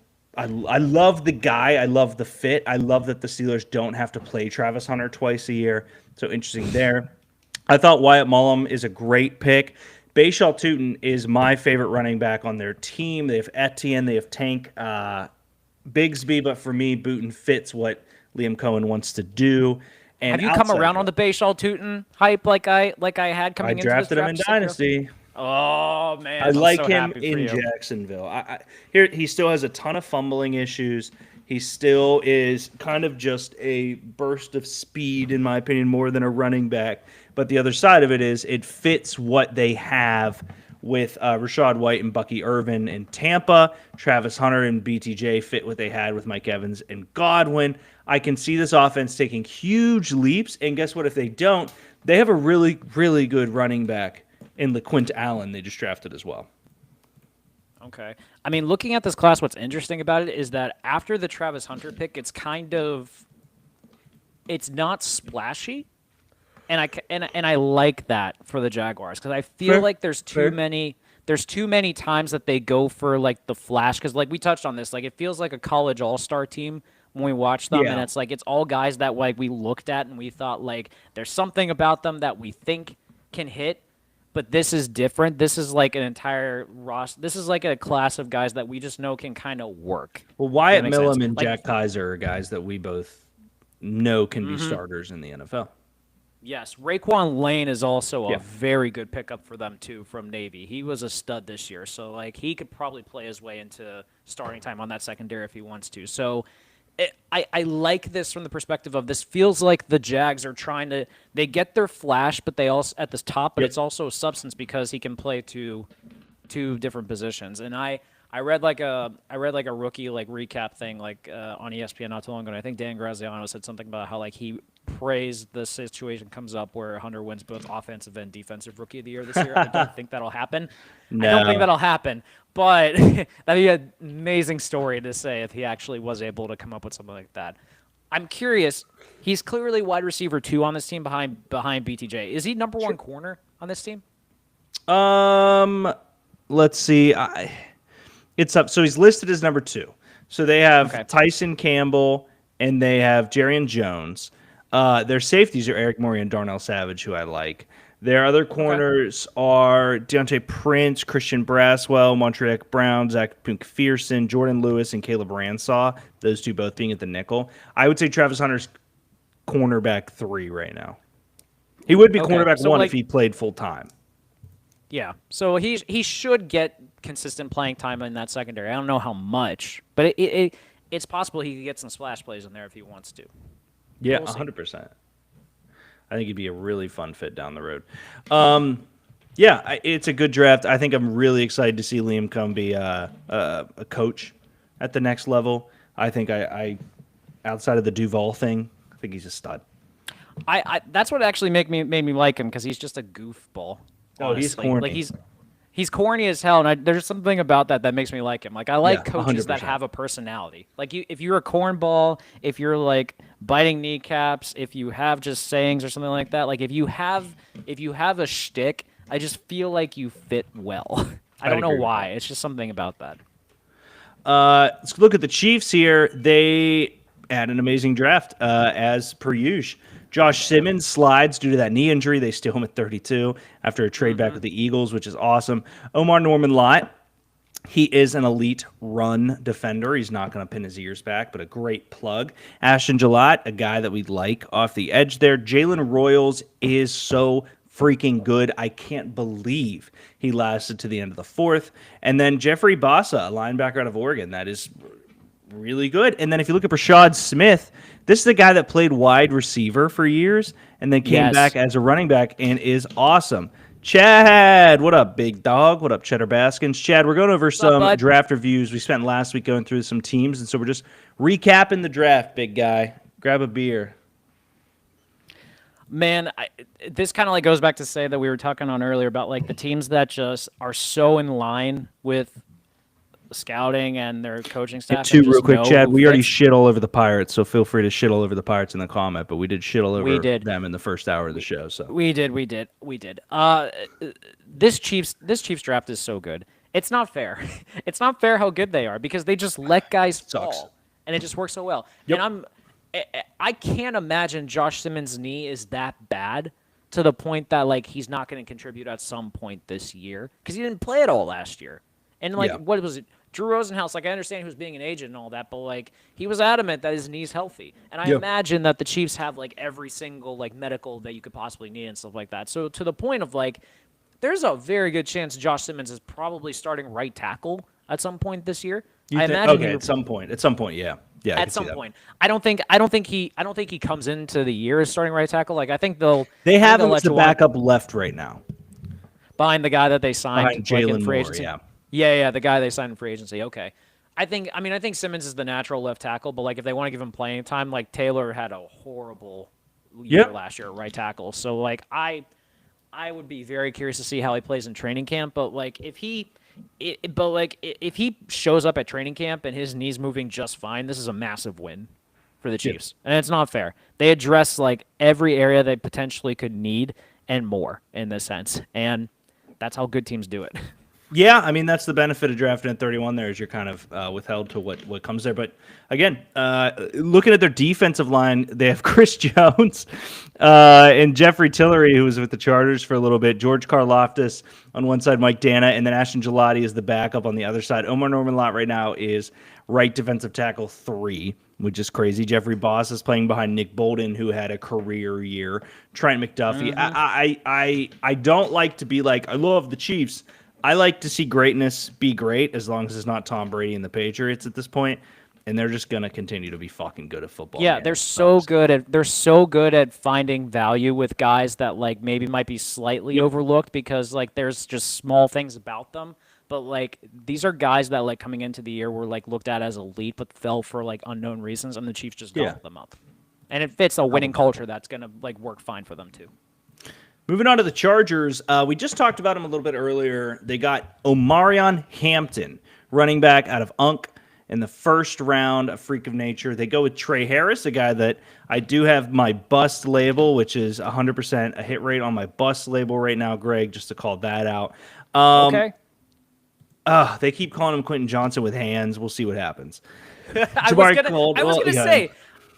love the guy. I love the fit. I love that the Steelers don't have to play Travis Hunter twice a year. So interesting there. I thought Wyatt Mullum is a great pick. Bashaw Tutin is my favorite running back on their team. They have Etienne. They have Tank Bigsby. But for me, Booten fits what Liam Cohen wants to do. And have you come around on the Bashaw Tutin hype like I had coming into this draft? I drafted him in Dynasty. Oh, man. I like him in Jacksonville. Here he still has a ton of fumbling issues. He still is kind of just a burst of speed, in my opinion, more than a running back. But the other side of it is it fits what they have with Rachaad White and Bucky Irvin in Tampa. Travis Hunter and BTJ fit what they had with Mike Evans and Godwin. I can see this offense taking huge leaps. And guess what? If they don't, they have a really, really good running back in LaQuint Allen they just drafted as well. Okay. I mean, looking at this class, what's interesting about it is that after the Travis Hunter pick, it's not splashy. And I like that for the Jaguars because I feel like there's too many times that they go for like the flash because like we touched on this, like it feels like a college all-star team when we watch them, and it's like it's all guys that like we looked at and we thought like there's something about them that we think can hit, but this is different. This is like an entire roster. This is like a class of guys that we just know can kind of work. Well, Wyatt Millum and Jack Kaiser are guys that we both know can be starters in the NFL. Yes, Raekwon Lane is also a very good pickup for them too from Navy. He was a stud this year, so like he could probably play his way into starting time on that secondary if he wants to. So I like this from the perspective of this feels like the Jags are trying to they get their flash, but they also at the top, but it's also a substance because he can play two different positions. And I read like a rookie like recap thing like on ESPN not too long ago. And I think Dan Graziano said something about how like he praised the situation comes up where Hunter wins both offensive and defensive rookie of the year this year. I don't think that'll happen. No. I don't think that'll happen. But that'd be an amazing story to say if he actually was able to come up with something like that. I'm curious. He's clearly wide receiver 2 on this team behind BTJ. Is he number 1 corner on this team? Let's see. It's up. So he's listed as number 2. So they have Tyson Campbell and they have Jarrian Jones. Their safeties are Eric Murray and Darnell Savage, who I like. Their other corners are Deontay Prince, Christian Braswell, Montreal Brown, Zach McPherson, Jordan Lewis, and Caleb Ransaw. Those two both being at the nickel. I would say Travis Hunter's cornerback 3 right now. He would be cornerback 1 if he played full time. Yeah, so he should get consistent playing time in that secondary. I don't know how much, but it's possible he could get some splash plays in there if he wants to. Yeah, 100%. I think he'd be a really fun fit down the road. It's a good draft. I think I'm really excited to see Liam Cohen be a coach at the next level. I think I outside of the Duval thing, I think he's a stud. I that's what actually made me like him because he's just a goofball. Oh, he's corny. Like he's corny as hell, and there's something about that makes me like him. Like I like coaches 100%. that have a personality. Like if you're a cornball, if you're like biting kneecaps, if you have just sayings or something like that. Like if you have a shtick, I just feel like you fit well. I don't know why. It's just something about that. Let's look at the Chiefs here. They had an amazing draft as per usual. Josh Simmons slides due to that knee injury. They steal him at 32 after a trade back with the Eagles, which is awesome. Omar Norman-Lott, he is an elite run defender. He's not going to pin his ears back, but a great plug. Ashton Gillette, a guy that we like off the edge there. Jalen Royals is so freaking good. I can't believe he lasted to the end of the 4th. And then Jeffrey Bassa, a linebacker out of Oregon, that is really good. And then if you look at Rashad Smith, this is the guy that played wide receiver for years and then came Yes. back as a running back and is awesome. Chad, what up, big dog? What up, Cheddar Baskins? Chad, we're going over some bud? draft reviews. We spent last week going through some teams, and so we're just recapping the draft, big guy. Grab a beer. Man, this kind of like goes back to say that we were talking on earlier about like the teams that just are so in line with scouting and their coaching staff. Two and real just quick, know Chad. who We already fits. shit all over the Pirates, so feel free to shit all over the Pirates in the comment. But we did shit all over We did. them in the first hour of the show. So We did. This Chiefs draft is so good. It's not fair. It's not fair how good they are because they just let guys Sucks. fall, and it just works so well. Yep. And I can't imagine Josh Simmons' knee is that bad to the point that like he's not going to contribute at some point this year because he didn't play at all last year. And like, Yeah. what was it? Drew Rosenhaus, like I understand he was being an agent and all that, but like he was adamant that his knee's healthy. And I Yeah. imagine that the Chiefs have like every single like medical that you could possibly need and stuff like that. So to the point of like, there's a very good chance Josh Simmons is probably starting right tackle at some point this year. You I think- imagine okay, he at some point, yeah, I can at see some that. point. I don't think he comes into the year as starting right tackle. Like I think they'll They have they'll him let as the Juwan backup left right now. behind the guy that they signed Behind like, in Jalen free Moore, agency. yeah. Yeah, the guy they signed in free agency. Okay. I think Simmons is the natural left tackle, but like if they want to give him playing time, like Taylor had a horrible year Yep. last year at right tackle. So like I would be very curious to see how he plays in training camp, but like if he shows up at training camp and his knee's moving just fine, this is a massive win for the Chiefs. And it's not fair. They address like every area they potentially could need and more in this sense. And that's how good teams do it. Yeah, I mean that's the benefit of drafting at 31. There is you're kind of withheld to what comes there. But again, looking at their defensive line, they have Chris Jones and Jeffrey Tillery, who was with the Chargers for a little bit. George Karlaftis on one side, Mike Dana, and then Ashton Gelati is the backup on the other side. Omar Norman-Lott right now is right defensive tackle 3, which is crazy. Jeffrey Boss is playing behind Nick Bolden, who had a career year. Trent McDuffie. I don't like to be like I love the Chiefs. I like to see greatness be great as long as it's not Tom Brady and the Patriots at this point, and they're just gonna continue to be fucking good at football. Yeah, man. they're It so sucks. good at finding value with guys that like maybe might be slightly overlooked because like there's just small things about them. But like these are guys that like coming into the year were like looked at as elite but fell for like unknown reasons and the Chiefs just gobbled them up. And it fits a winning culture that's gonna like work fine for them too. Moving on to the Chargers, we just talked about them a little bit earlier. They got Omarion Hampton, running back out of UNC in the first round, a freak of nature. They go with Trey Harris, a guy that I do have my bust label, which is 100% a hit rate on my bust label right now, Greg, just to call that out. Okay. They keep calling him Quentin Johnson with hands. We'll see what happens. I Jabari was Caldwell, gonna yeah. say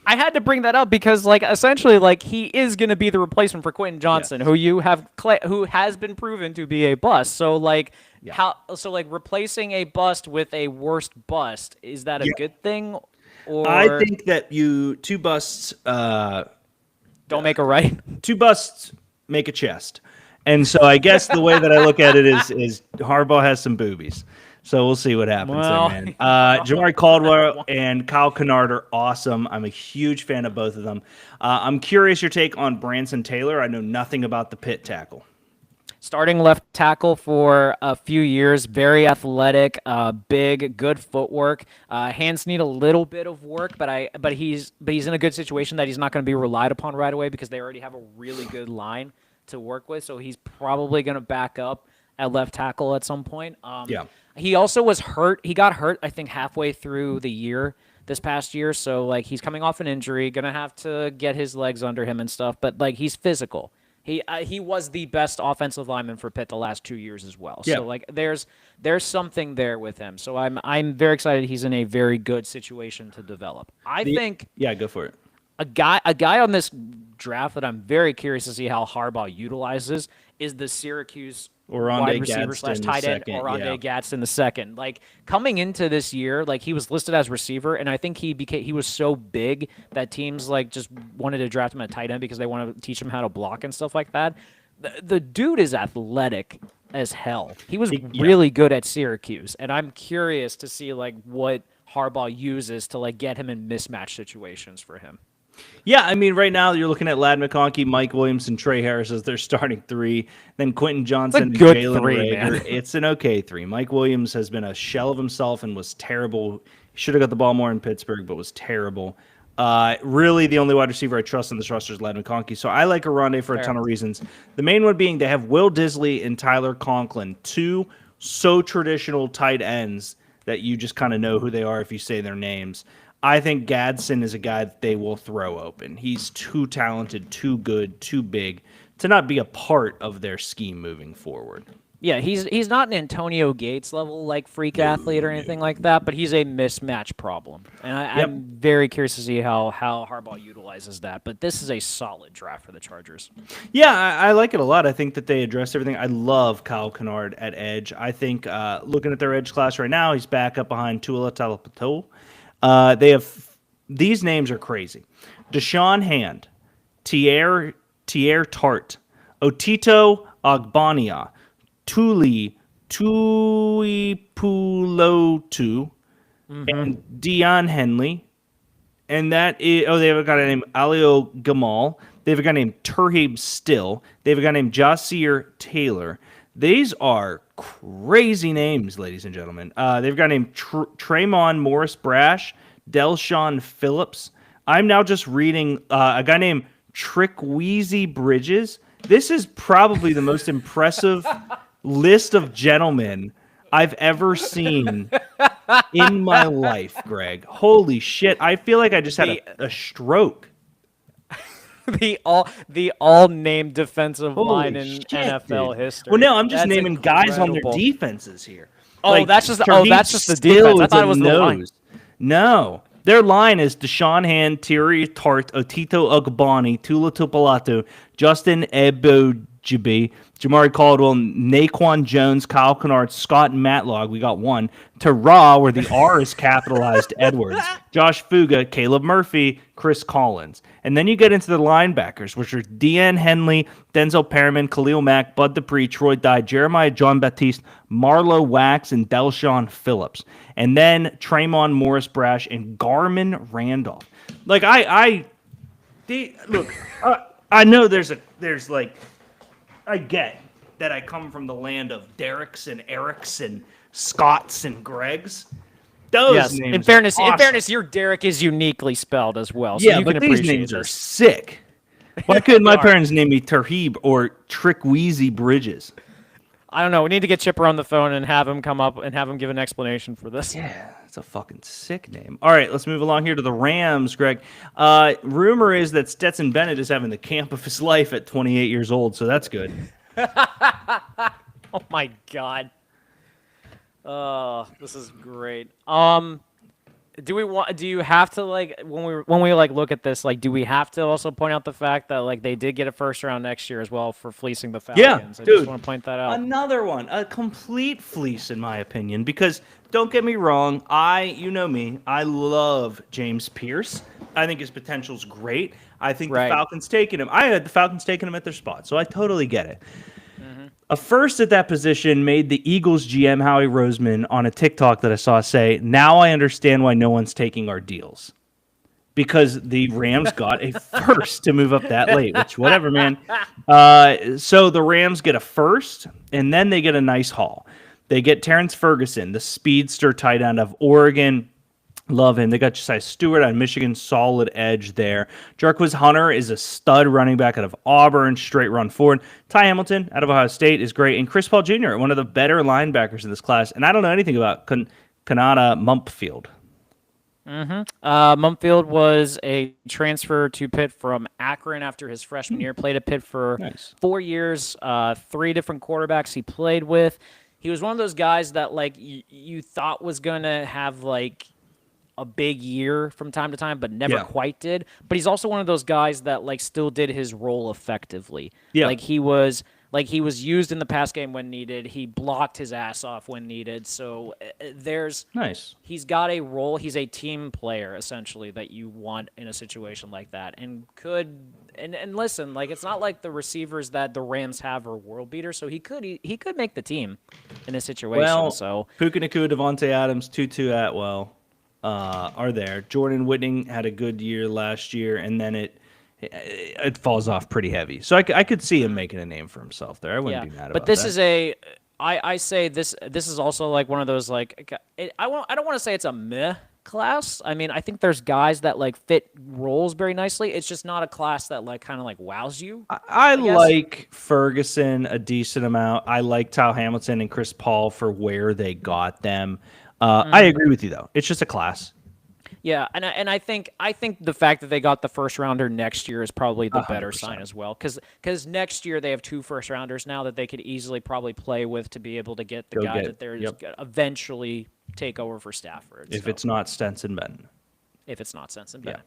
I had to bring that up because like essentially like he is gonna be the replacement for Quentin Johnson, who you have who has been proven to be a bust. So like replacing a bust with a worst bust, is that a good thing? Or I think that two busts don't make a right. two busts make a chest. And so I guess the way that I look at it is Harbaugh has some boobies. So we'll see what happens Well, there, man. Jamari Caldwell and Kyle Kennard are awesome. I'm a huge fan of both of them. I'm curious your take on Branson Taylor. I know nothing about the Pitt tackle. Starting left tackle for a few years, very athletic, big, good footwork. Hands need a little bit of work, but he's in a good situation that he's not going to be relied upon right away because they already have a really good line to work with. So he's probably going to back up at left tackle at some point. Yeah. He also was hurt. He got hurt, I think, halfway through the year this past year. So like he's coming off an injury, gonna have to get his legs under him and stuff. But like he's physical. He was the best offensive lineman for Pitt the last 2 years as well. Yeah. So like there's something there with him. So I'm very excited. He's in a very good situation to develop. I think Yeah, go for it. a guy on this draft that I'm very curious to see how Harbaugh utilizes is the Syracuse Oronde wide receiver Gadsden / tight end II, Oronde yeah. Gadsden II. Like coming into this year, like he was listed as receiver, and I think he was so big that teams like just wanted to draft him at tight end because they want to teach him how to block and stuff like that. The dude is athletic as hell. He was really good at Syracuse, and I'm curious to see like what Harbaugh uses to like get him in mismatch situations for him. Yeah, I mean, right now you're looking at Lad McConkey, Mike Williams, and Trey Harris as their starting three. Then Quentin Johnson and good Jalen three, Reagor. man. It's an okay three. Mike Williams has been a shell of himself and was terrible. He should have got the ball more in Pittsburgh, but was terrible. Really, the only wide receiver I trust in this roster is Lad McConkey. So I like Aronde for a ton of reasons. The main one being they have Will Disley and Tyler Conklin, two so traditional tight ends that you just kind of know who they are if you say their names. I think Gadsden is a guy that they will throw open. He's too talented, too good, too big to not be a part of their scheme moving forward. Yeah, he's not an Antonio Gates level like freak athlete or anything like that, but he's a mismatch problem, and I'm very curious to see how Harbaugh utilizes that. But this is a solid draft for the Chargers. Yeah, I like it a lot. I think that they address everything. I love Kyle Kennard at edge. I think looking at their edge class right now, he's back up behind Tua Tagovailoa. They have these names are crazy: Deshaun Hand, Tier Tart, Otito Ogbania, Tuli Tuipulotu, and Deion Henley. And that is, they have a guy named Alio Gamal. They have a guy named Terhib Still. They have a guy named Jasir Taylor. These are crazy names, ladies and gentlemen. They have a guy named Tremon Morris Brash, Delshawn Phillips. I'm now just reading a guy named Trickweezy Bridges. This is probably the most impressive list of gentlemen I've ever seen in my life, Greg. Holy shit. I feel like I just had a stroke. the all named defensive Holy line in shit, NFL dude. history. Well, no, I'm just That's naming guys on their incredible. defenses here. Oh, that's just the defense. I thought it was the line. No. Their line is Deshaun Hand, Thierry Tart, Otito Ogbani, Tula Tupalato, Justin Ebojibi, Jamari Caldwell, Naquan Jones, Kyle Kennard, Scott Matlock. We got one. Tara, where the R is capitalized, Edwards, Josh Fuga, Caleb Murphy, Chris Collins. And then you get into the linebackers, which are Deanne Henley, Denzel Perriman, Khalil Mack, Bud Dupree, Troy Dye, Jeremiah John Baptiste, Marlo Wax, and Delshawn Phillips. And then Tremon Morris Brash and Garmin Randolph. Like, I know there's like, I get that I come from the land of Derricks and Erics and Scotts and Gregs. Those Yes, names in fairness, are awesome. your Derek is uniquely spelled as well. So Yeah, you but can these appreciate names are this. sick. Why couldn't my They are. parents name me Terhib or Trickweezy Bridges? I don't know. We need to get Chipper on the phone and have him come up and have him give an explanation for this. Yeah, that's a fucking sick name. All right, let's move along here to the Rams, Greg. Rumor is that Stetson Bennett is having the camp of his life at 28 years old, so that's good. Oh my god. This is great. Do you have to like when we like look at this, like do we have to also point out the fact that like they did get a first round next year as well for fleasing the Falcons? Yeah, I dude. just want to point that out. Another one, a complete fleece in my opinion, because don't get me wrong, you know me, I love James Pierce. I think his potential's great. I think Right. the Falcons taking him. I had the Falcons taking him at their spot, so I totally get it. A first at that position made the Eagles GM Howie Roseman on a TikTok that I saw say, "Now I understand why no one's taking our deals." Because the Rams got a first to move up that late, which whatever, man. So the Rams get a first, and then they get a nice haul. They get Terrence Ferguson, the speedster tight end of Oregon. Love him. They got Josiah Stewart out of Michigan, solid edge there. Jarquez Hunter is a stud running back out of Auburn, straight run forward. Ty Hamilton out of Ohio State is great. And Chris Paul Jr., one of the better linebackers in this class. And I don't know anything about Kanata Mumpfield. Mumfield was a transfer to Pitt from Akron after his freshman year. Played at Pitt for Nice. 4 years. 3 different quarterbacks he played with. He was one of those guys that like you thought was gonna have like a big year from time to time, but never Yeah. quite did. But he's also one of those guys that like still did his role effectively. Yeah. Like he was used in the pass game when needed. He blocked his ass off when needed. So Nice. he's got a role. He's a team player essentially that you want in a situation like that, and listen, like it's not like the receivers that the Rams have are world beaters, so he could make the team in a situation. Well, so Puka Nacua, Devontae Adams, Tutu Atwell. are there. Jordan Whitting had a good year last year, and then it falls off pretty heavy. So I could see him making a name for himself there. I wouldn't Yeah, be mad but about this that. is a. I say this is also like one of those like I don't want to say it's a meh class. I mean, I think there's guys that like fit roles very nicely. It's just not a class that like kind of like wows you. I I guess. like Ferguson a decent amount. I like Tal Hamilton and Chris Paul for where they got them. I agree with you though. It's just a class. Yeah, and I think the fact that they got the first rounder next year is probably the better sign 100%. as well, because next year they have 2 first rounders now that they could easily probably play with to be able to get the Go guy get. that they're Yep. eventually take over for Stafford. If So, it's not Stenson Benton. if it's not Sensen, Yeah. yeah.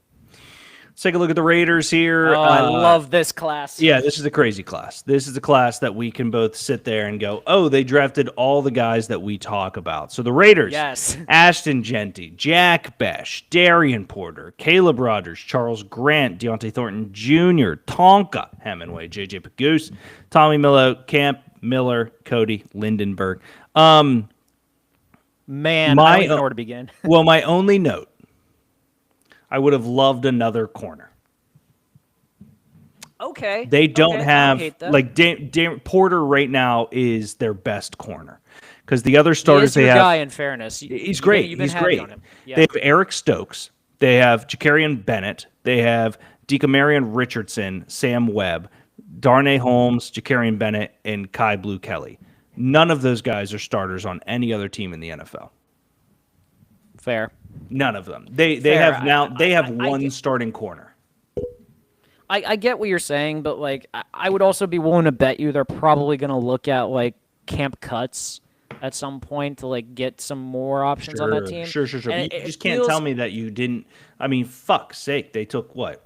Let's take a look at the Raiders here. Oh, I love this class. Yeah, this is a crazy class. This is a class that we can both sit there and go, oh, they drafted all the guys that we talk about. So the Raiders, Yes. Ashton Genty, Jack Besh, Darian Porter, Caleb Rogers, Charles Grant, Deontay Thornton Jr., Tonka Hemingway, J.J. Pagoose, Tommy Millo, Camp Miller, Cody Lindenberg. Man, I My- don't even know where to begin. Well, my only note, I would have loved another corner. Okay. They don't okay, I have hate that. like Porter right now is their best corner because the other He starters is they your have. guy. In fairness, He's great. You've been He's happy great. on him. Yeah. They have Eric Stokes. They have Jakarian Bennett. They have Dekamarion Richardson, Sam Webb, Darnay Holmes, Jakarian Bennett, and Kai Blue Kelly. None of those guys are starters on any other team in the NFL. Fair. None of them. They Fair. have now. They have I one get- starting corner. I get what you're saying, but like I would also be willing to bet you they're probably gonna look at like camp cuts at some point to like get some more options on that team. Sure. And You it just can't feels- tell me that you didn't. I mean, fuck's sake. They took what?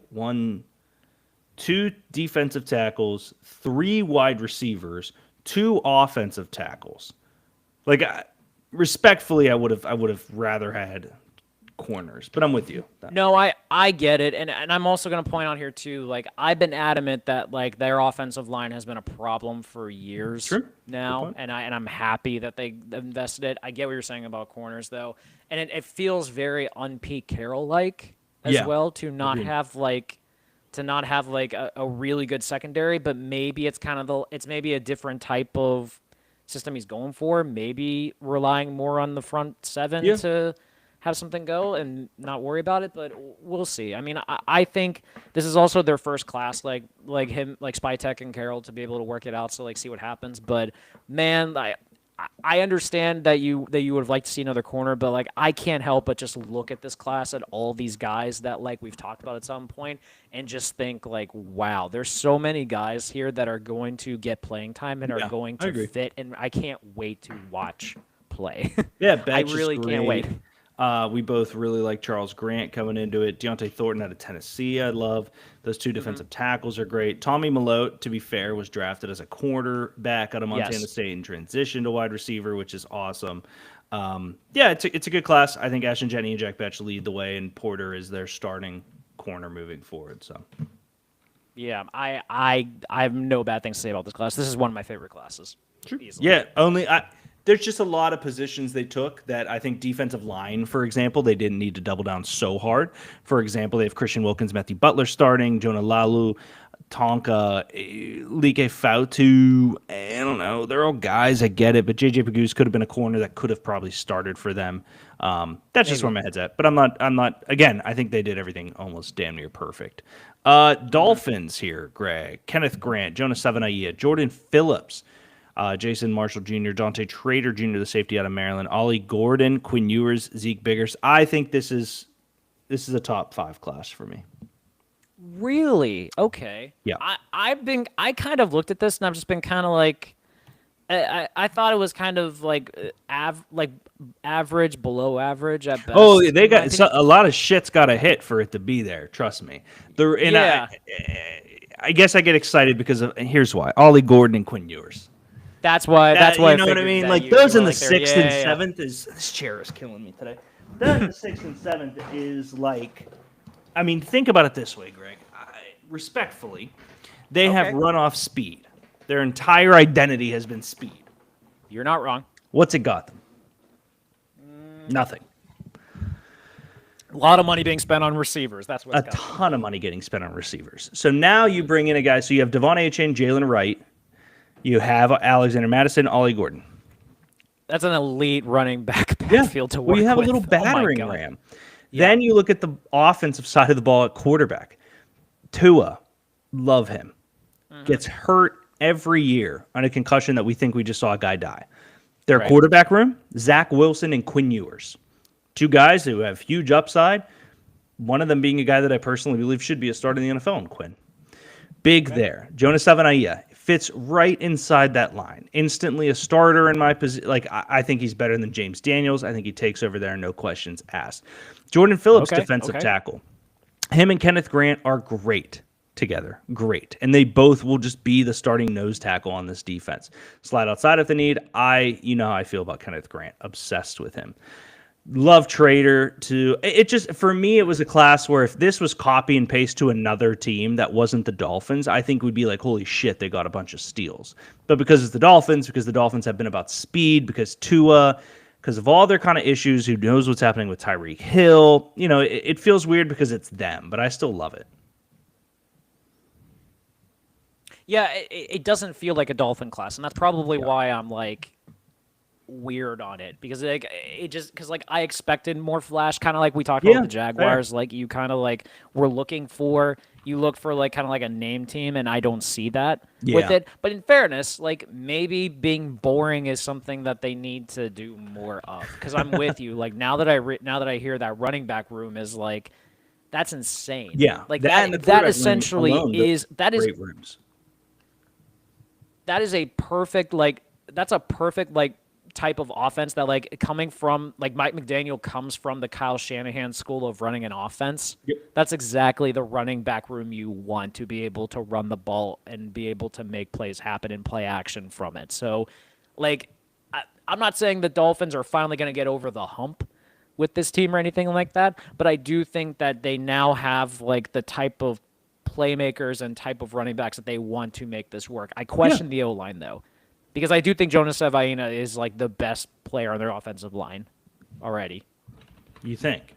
2 defensive tackles, 3 wide receivers, 2 offensive tackles. Like, respectfully, I would have rather had corners, but I'm with you. No, I get it, and I'm also going to point out here too. Like I've been adamant that like their offensive line has been a problem for years Sure. Good now, point. and I'm happy that they invested it. I get what you're saying about corners though, and it feels very un-Pete Carroll like as Yeah. well to not Agreed. have like a really good secondary, but maybe it's it's maybe a different type of system he's going for. Maybe relying more on the front 7 Yeah. to have something go and not worry about it, but we'll see. I mean, I think this is also their first class, like Spytek and Carroll, to be able to work it out. So like see what happens. But man, I understand that you would have liked to see another corner, but like I can't help but just look at this class at all these guys that like we've talked about at some point and just think like, wow, there's so many guys here that are going to get playing time and Yeah, are going I agree. to fit, and I can't wait to watch play. Yeah, Betch is really can't great. wait. We both really like Charles Grant coming into it. Deontay Thornton out of Tennessee, I love. Those 2 defensive tackles are great. Tommy Malote, to be fair, was drafted as a cornerback out of Montana Yes. State and transitioned to wide receiver, which is awesome. Yeah, it's a good class. I think Ashton Jenny and Jack Betch lead the way, and Porter is their starting corner moving forward. So Yeah, I have no bad things to say about this class. This is one of my favorite classes. Easily. yeah, there's just a lot of positions they took that I think defensive line, for example, they didn't need to double down so hard. For example, they have Christian Wilkins, Matthew Butler starting, Jonah Lalu, Tonka, Like Fautu. I don't know. They're all guys. I get it, but JJ Pagoose could have been a corner that could have probably started for them. That's just where my head's at. But I'm not. Again, I think they did everything almost damn near perfect. Dolphins here, Greg, Kenneth Grant, Jonas Savanaia, Jordan Phillips. Jason Marshall Jr., Dante Trader Jr., the safety out of Maryland, Ollie Gordon, Quinn Ewers, Zeke Biggers. I think this is a top 5 class for me. Really? Okay. Yeah. I kind of looked at this and I've just been kind of like, I thought it was kind of like average, below average at best. Oh, they in my got opinion. a lot of shit's got to hit for it to be there. Trust me. Yeah. I guess I get excited because of here's why: Ollie Gordon and Quinn Ewers. That's why. That's why. You know what I figured mean? that Like you those were in the like there. 6th and Yeah. 7th is this chair is killing me today. That in the 6th and 7th is like, I mean, think about it this way, Greg. Respectfully, they have Okay. run off speed. Their entire identity has been speed. You're not wrong. What's it got them? Nothing. A lot of money being spent on receivers. That's what's A ton of money getting spent on receivers. So now you bring in a guy. So you have Devon Achane, Jalen Wright. You have Alexander Madison, Ollie Gordon. That's an elite running back backfield to work with. Well, you have a little Oh my battering God. ram. Then you look at the offensive side of the ball at quarterback. Tua, love him. Gets hurt every year on a concussion that we think we just saw a guy die. Their Right. quarterback room, Zach Wilson and Quinn Ewers. Two guys who have huge upside. One of them being a guy that I personally believe should be a starter in the NFL, and Quinn. Big there. Jonas Savaiinaea fits right inside that line. Instantly a starter in my position. Like, I think he's better than James Daniels. I think he takes over there, no questions asked. Jordan Phillips, defensive tackle. Him and Kenneth Grant are great together. Great. And they both will just be the starting nose tackle on this defense. Slide outside if they need. You know how I feel about Kenneth Grant. Obsessed with him. Love Trader it just, for me, it was a class where if this was copy and paste to another team that wasn't the Dolphins, I think we'd be like, holy shit, they got a bunch of steals. But because it's the Dolphins, because the Dolphins have been about speed, because Tua, because of all their kind of issues, who knows what's happening with Tyreek Hill, you know, it feels weird because it's them, but I still love it. Yeah, it doesn't feel like a Dolphin class, and that's probably why I'm like weird on it, because like I expected more flash, kind of like we talked about with the Jaguars. Like you kind of like you look for like kind of like a name team, and I don't see that with it. But in fairness, like maybe being boring is something that they need to do more of. Because I'm with you. Like now that I hear that running back room is like, that's insane. Yeah, like that essentially is great rooms. That is a perfect type of offense that like coming from like Mike McDaniel comes from the Kyle Shanahan school of running an offense. Yep. That's exactly the running back room you want to be able to run the ball and be able to make plays happen and play action from it. So like I'm not saying the Dolphins are finally going to get over the hump with this team or anything like that, but I do think that they now have like the type of playmakers and type of running backs that they want to make this work. I question the O-line though, because I do think Jonas Savaiinaea is like the best player on their offensive line already. You think?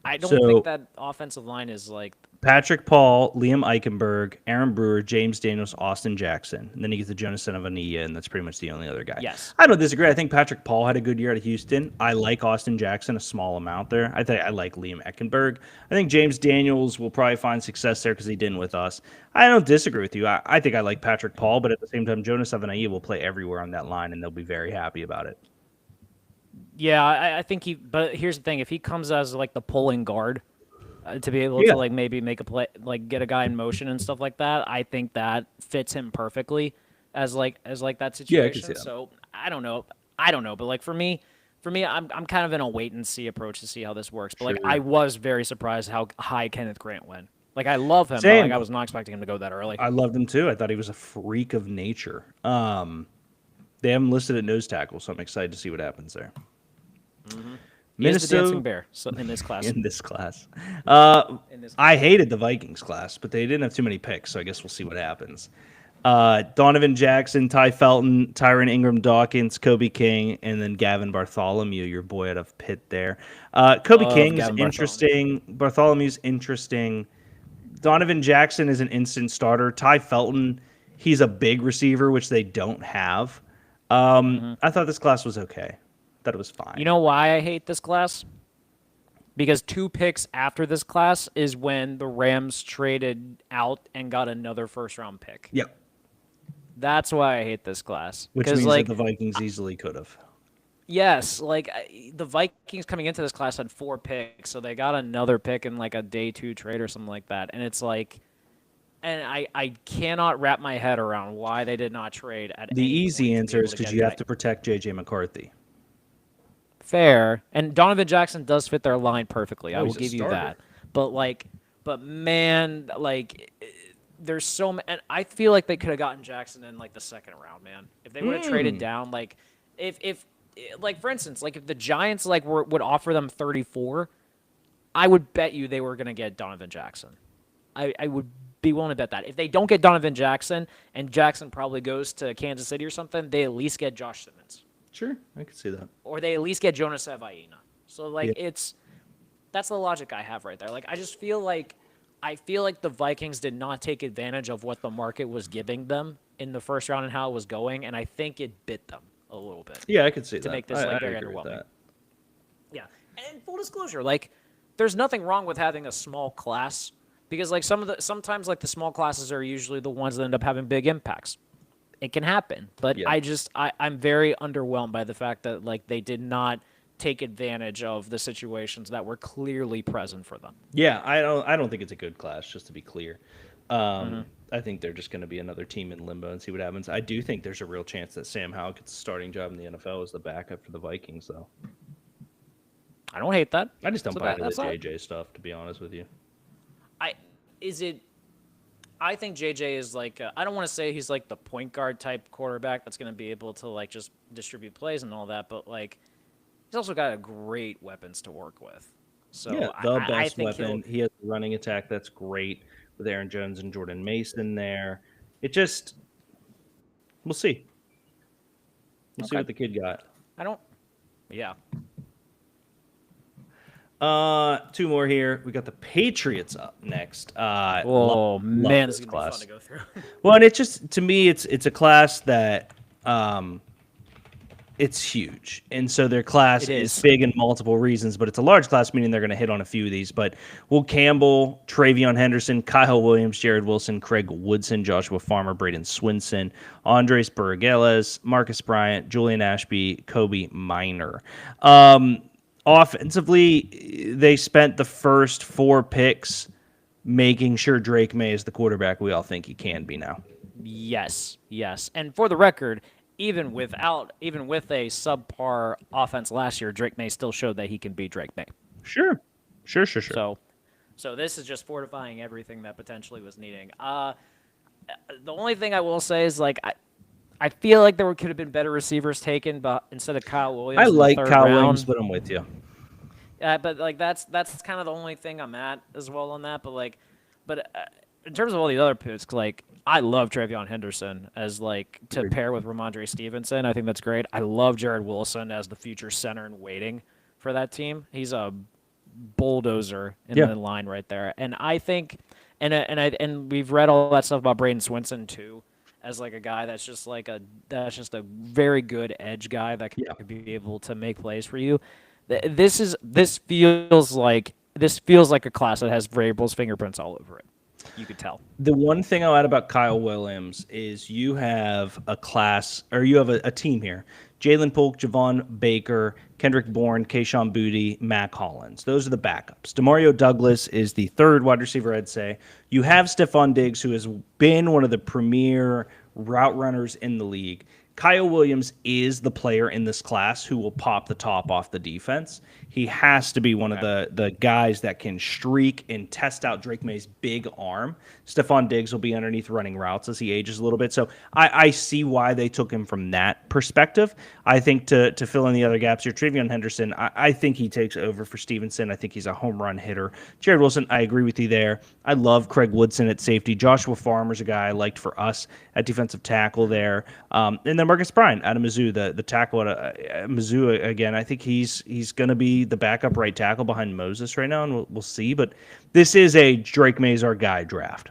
I don't think that offensive line is like Patrick Paul, Liam Eichenberg, Aaron Brewer, James Daniels, Austin Jackson. And then you get to Jonas Savaiinaea, and that's pretty much the only other guy. Yes. I don't disagree. I think Patrick Paul had a good year at Houston. I like Austin Jackson a small amount there. I like Liam Eichenberg. I think James Daniels will probably find success there because he didn't with us. I don't disagree with you. I think I like Patrick Paul, but at the same time, Jonas Savaiinaea will play everywhere on that line, and they'll be very happy about it. Yeah, I think but here's the thing. If he comes as like the pulling guard to be able to like maybe make a play, like get a guy in motion and stuff like that, I think that fits him perfectly as that situation. Yeah, I can see that. So I don't know, but like for me, I'm kind of in a wait and see approach to see how this works. But like I was very surprised how high Kenneth Grant went. Like I love him, but like I was not expecting him to go that early. I loved him too. I thought he was a freak of nature. They have him listed at nose tackle, so I'm excited to see what happens there. Mm-hmm. Minnesota, he is the dancing bear in this class. I hated the Vikings class, but they didn't have too many picks, so I guess we'll see what happens. Donovan Jackson, Ty Felton, Tyron Ingram Dawkins, Kobe King, and then Gavin Bartholomew, your boy out of Pitt there. Kobe King's interesting. Bartholomew's interesting. Donovan Jackson is an instant starter. Ty Felton, he's a big receiver, which they don't have. I thought this class was okay. Thought it was fine. You know why I hate this class? Because 2 picks after this class is when the Rams traded out and got another first-round pick. Yep. That's why I hate this class. Which means that the Vikings easily could have. Yes, like the Vikings coming into this class had 4 picks, so they got another pick in like a day 2 trade or something like that. And it's like, and I cannot wrap my head around why they did not trade at the easy answer is because you have to protect J.J. McCarthy. Fair. And Donovan Jackson does fit their line perfectly. I will give you that. But man, like there's so many, and I feel like they could have gotten Jackson in like the second round, man. If they would have traded down, like if like for instance, like if the Giants like would offer them 34, I would bet you they were going to get Donovan Jackson. I would be willing to bet that. If they don't get Donovan Jackson and Jackson probably goes to Kansas City or something, they at least get Josh Simmons. Sure, I could see that. Or they at least get Jonas Savaiinaea. So like that's the logic I have right there. Like I feel like the Vikings did not take advantage of what the market was giving them in the first round and how it was going, and I think it bit them a little bit Yeah, I could see to that. make this I like very agree with underwhelming. that. Yeah. And full disclosure, like there's nothing wrong with having a small class because like sometimes like the small classes are usually the ones that end up having big impacts. It can happen, but Yeah. I'm very underwhelmed by the fact that like they did not take advantage of the situations that were clearly present for them. Yeah, I don't think it's a good class, just to be clear. I think they're just going to be another team in limbo and see what happens. I do think there's a real chance that Sam Howell gets a starting job in the NFL as the backup for the Vikings, though. I don't hate that. I just don't So buy into the that's not, JJ stuff, to be honest with you. I is it I think JJ is like I don't want to say he's like the point guard type quarterback that's going to be able to like just distribute plays and all that, but like he's also got a great weapons to work with. Yeah, So the I best think he'll weapon. He has a running attack that's great with Aaron Jones and Jordan Mason there. It just, we'll see. We'll see okay. what the kid got. I don't. Yeah. Two more here. We got the Patriots up next. Oh man, this this is gonna be fun class. to go through. Well, and it's just to me, it's a class that it's huge, and so their class It is is. big in multiple reasons. But it's a large class, meaning they're going to hit on a few of these. But Will Campbell, Travion Henderson, Kyle Williams, Jared Wilson, Craig Woodson, Joshua Farmer, Braden Swinson, Andres Burgeles, Marcus Bryant, Julian Ashby, Kobe Minor. Offensively, they spent the first 4 picks making sure Drake May is the quarterback we all think he can be now. Yes, yes. And for the record, even with a subpar offense last year, Drake May still showed that he can be Drake May. Sure. So this is just fortifying everything that potentially was needing. The only thing I will say is like I feel like there could have been better receivers taken, but instead of Kyle Williams, I in the like third Kyle round, Williams, but I'm with you. But like that's kind of the only thing I'm at as well on that. But in terms of all the other picks, like I love Travion Henderson as like to pair with Ramondre Stevenson. I think that's great. I love Jared Wilson as the future center in waiting for that team. He's a bulldozer in Yeah. the line right there, and I think, and we've read all that stuff about Braden Swinson too, as like a guy that's just a very good edge guy that Yeah. could be able to make plays for you. This feels like a class that has Vrabel's fingerprints all over it. You could tell. The one thing I'll add about Kyle Williams is you have a class, or you have a team here. Jalen Polk, Javon Baker, Kendrick Bourne, Kayshawn Booty, Mac Hollins. Those are the backups. Demario Douglas is the third wide receiver, I'd say. You have Stephon Diggs, who has been one of the premier route runners in the league. Kyle Williams is the player in this class who will pop the top off the defense. He has to be one of the guys that can streak and test out Drake May's big arm. Stephon Diggs will be underneath running routes as he ages a little bit. So I see why they took him from that perspective. I think to fill in the other gaps here, Travion Henderson, I think he takes over for Stevenson. I think he's a home run hitter. Jared Wilson, I agree with you there. I love Craig Woodson at safety. Joshua Farmer's a guy I liked for us at defensive tackle there. And then Marcus Bryant out of Mizzou, the tackle at Mizzou again. I think he's going to be the backup right tackle behind Moses right now, and we'll see. But this is a Drake May's our guy draft.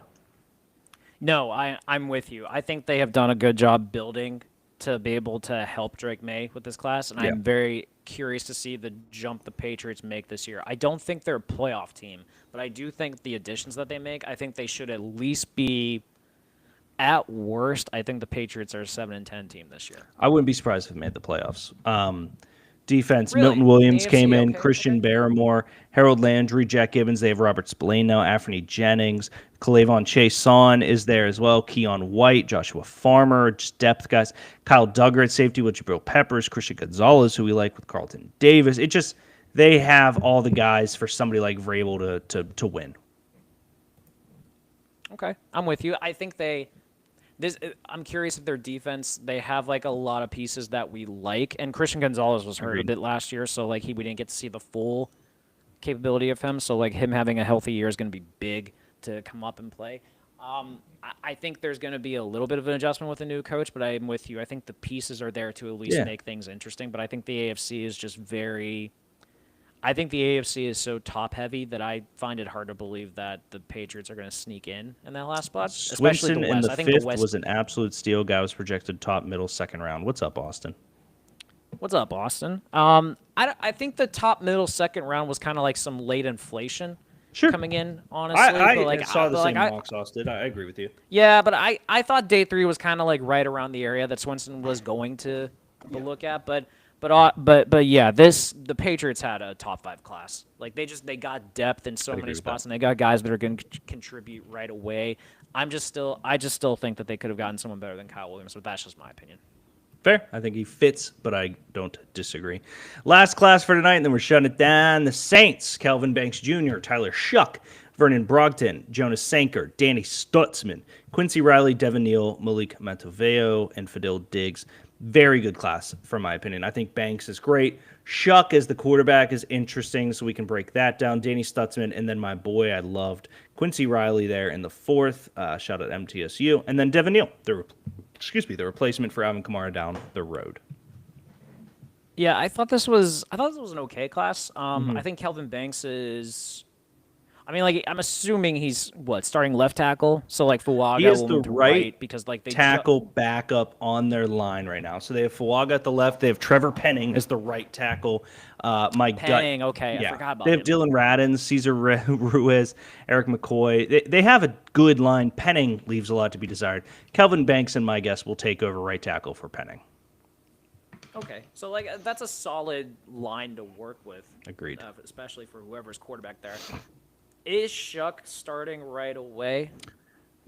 No, I'm with you. I think they have done a good job building to be able to help Drake May with this class, and Yeah. I'm very curious to see the jump the Patriots make this year. I don't think they're a playoff team, but I do think the additions that they make, I think they should at least be, at worst, I think the Patriots are a 7-10 team this year. I wouldn't be surprised if it made the playoffs. Defense, Really? Milton Williams AFC, came in, okay, Christian okay. Barrymore, Harold Landry, Jack Gibbons. They have Robert Spillane now, Anthony Jennings, Kalavon Chason is there as well, Keon White, Joshua Farmer, just depth guys. Kyle Duggar at safety with Jabril Peppers, Christian Gonzalez, who we like with Carlton Davis. It just, they have all the guys for somebody like Vrabel to win. Okay, I'm with you. I think I'm curious if their defense, they have like a lot of pieces that we like, and Christian Gonzalez was hurt Agreed. a bit last year, so like we didn't get to see the full capability of him. So like him having a healthy year is going to be big to come up and play. I think there's going to be a little bit of an adjustment with a new coach, but I'm with you. I think the pieces are there to at least Yeah. make things interesting. But I think the AFC is just very. I think the AFC is so top heavy that I find it hard to believe that the Patriots are going to sneak in that last spot, especially the Swinson in West. the I think the fifth West. was an absolute steal. Guy was projected top, middle, second round. What's up, Austin? What's up, Boston? I think the top, middle, second round was kind of like some late inflation Sure. coming in. Honestly, I but like, saw the but same like, mocks, Austin. I agree with you. yeah, but I thought day 3 was kind of like right around the area that Swinson was going to look at, but yeah, the Patriots had a top 5 class. Like they got depth in so agree many with spots, that. and they got guys that are going to contribute right away. I just still think that they could have gotten someone better than Kyle Williams, but that's just my opinion. Fair. I think he fits, but I don't disagree. Last class for tonight, and then we're shutting it down. The Saints, Kelvin Banks Jr., Tyler Shuck, Vernon Brogdon, Jonas Sanker, Danny Stutzman, Quincy Riley, Devin Neal, Malik Mataveo, and Fadil Diggs. Very good class, from my opinion. I think Banks is great. Shuck as the quarterback is interesting, so we can break that down. Danny Stutzman, and then my boy I loved, Quincy Riley there in the 4th. Shout out MTSU. And then Devin Neal, the replacement for Alvin Kamara down the road. Yeah, I thought this was an okay class. Mm-hmm. I think Kelvin Banks is. I mean, like I'm assuming he's starting left tackle. So like Fuaga He is will the move to right because like they tackle backup on their line right now. So they have Fuaga at the left. They have Trevor Penning as the right tackle. Penning, okay, yeah. I forgot about They have him. Dylan Radin, Cesar Ruiz, Eric McCoy. They have a good line. Penning leaves a lot to be desired. Kelvin Banks, and my guess, will take over right tackle for Penning. Okay, so like that's a solid line to work with. Agreed. Especially for whoever's quarterback there. Is Shuck starting right away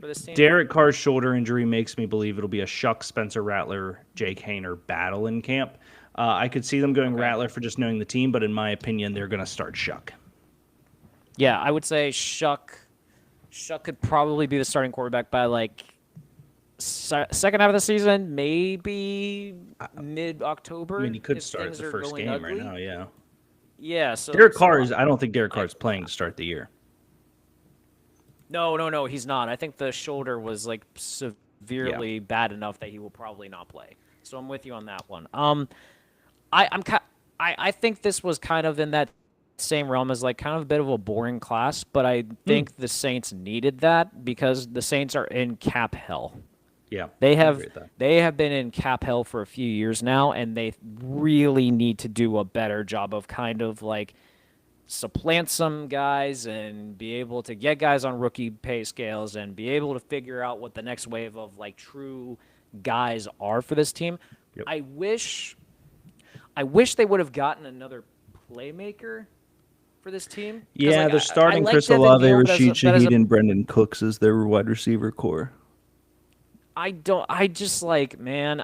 for this team? Derek Carr's shoulder injury makes me believe it'll be a Shuck, Spencer Rattler, Jake Hayner battle in camp. I could see them going Rattler for just knowing the team, but in my opinion, they're going to start Shuck. Yeah, I would say Shuck could probably be the starting quarterback by like second half of the season, maybe mid-October. I mean, he could if start things the are first going game ugly. right now, yeah. Yeah, so Derek Carr I don't think Derek Carr's playing to start the year. No, he's not. I think the shoulder was like severely bad enough that he will probably not play. So I'm with you on that one. I think this was kind of in that same realm as like kind of a bit of a boring class, but I think the Saints needed that because the Saints are in cap hell. Yeah. They I agree with that. have been in cap hell for a few years now, and they really need to do a better job of kind of like supplant some guys and be able to get guys on rookie pay scales and be able to figure out what the next wave of like true guys are for this team. Yep. I wish they would have gotten another playmaker for this team. 'Cause, Yeah, like, they're starting like Chris Devin Olave, Neal, but Rashid but as Shaheed, and Brendan Cooks as their wide receiver core. I just like, man,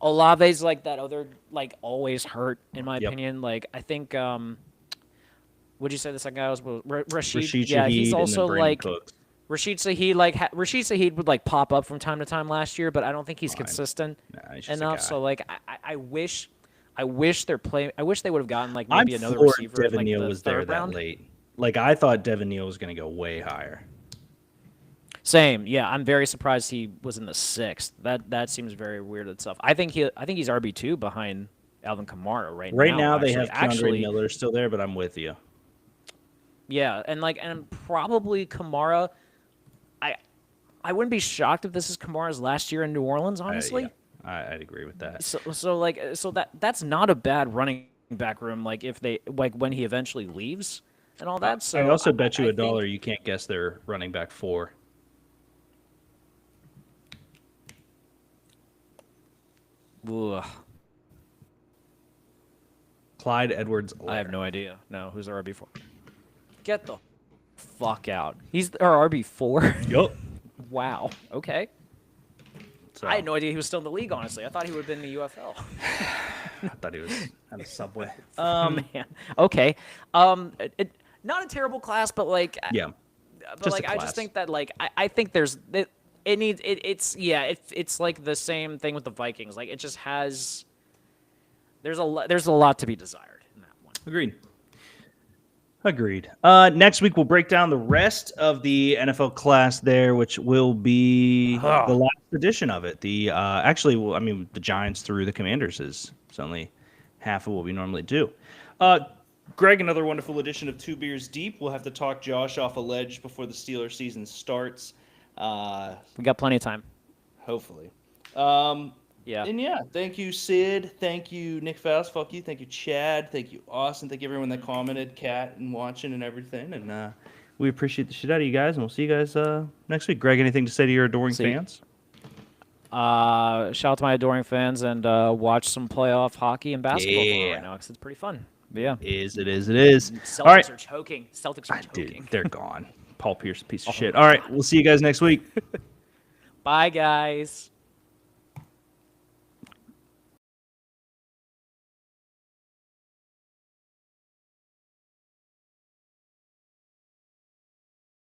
Olave's like that other, like, always hurt, in my opinion. Like, I think, what'd you say the second guy was? Rashid? Rashid Yeah, Shaheed he's and also then Brandon like, Cooks. Rashid Shaheed, Rashid Shaheed would, like, pop up from time to time last year, but I don't think he's consistent Nah, he's just a enough. guy. So, like, I wish they would have gotten, like, I'm maybe another floored receiver in, Devin like, Neal the was there third that round. late. Like, I thought Devin Neal was going to go way higher. Same, yeah. I'm very surprised he was in the 6th. That seems very weird itself. I think he's RB2 behind Alvin Kamara right now. Right now, they actually. have Keandre Miller still there, but I'm with you. Yeah, and probably Kamara. I wouldn't be shocked if this is Kamara's last year in New Orleans. Honestly, I'd agree with that. so that's not a bad running back room. Like if they when he eventually leaves and all that. So I also bet you I $1 think- you can't guess their running back 4. Ugh, Clyde Edwards. I have no idea. No, who's our RB4? Get the fuck out. He's our RB4. Yup. Wow. Okay. So, I had no idea he was still in the league. Honestly, I thought he would have been in the UFL. I thought he was at a Subway. Man. Okay. Not a terrible class, but like, Yeah. but just like, a I class. just think that like, I think there's it needs it's like the same thing with the Vikings. Like, it just has there's a lot to be desired in that one. Agreed. Next week we'll break down the rest of the NFL class there, which will be the last edition of it. The the Giants through the Commanders is only half of what we normally do. Greg, another wonderful edition of Two Beers Deep. We'll have to talk Josh off a ledge before the Steelers season starts. We got plenty of time. Hopefully. Yeah. And yeah, thank you, Sid. Thank you, Nick Faust. Fuck you. Thank you, Chad. Thank you, Austin. Thank you, everyone that commented, Kat, and watching and everything. And we appreciate the shit out of you guys. And we'll see you guys next week. Greg, anything to say to your adoring fans? Shout out to my adoring fans and watch some playoff hockey and basketball going on right now because it's pretty fun. But yeah. It is. Celtics All right. are choking. Celtics are choking. Dude, they're gone. Paul Pierce, piece of shit. All right, we'll see you guys next week. Bye, guys.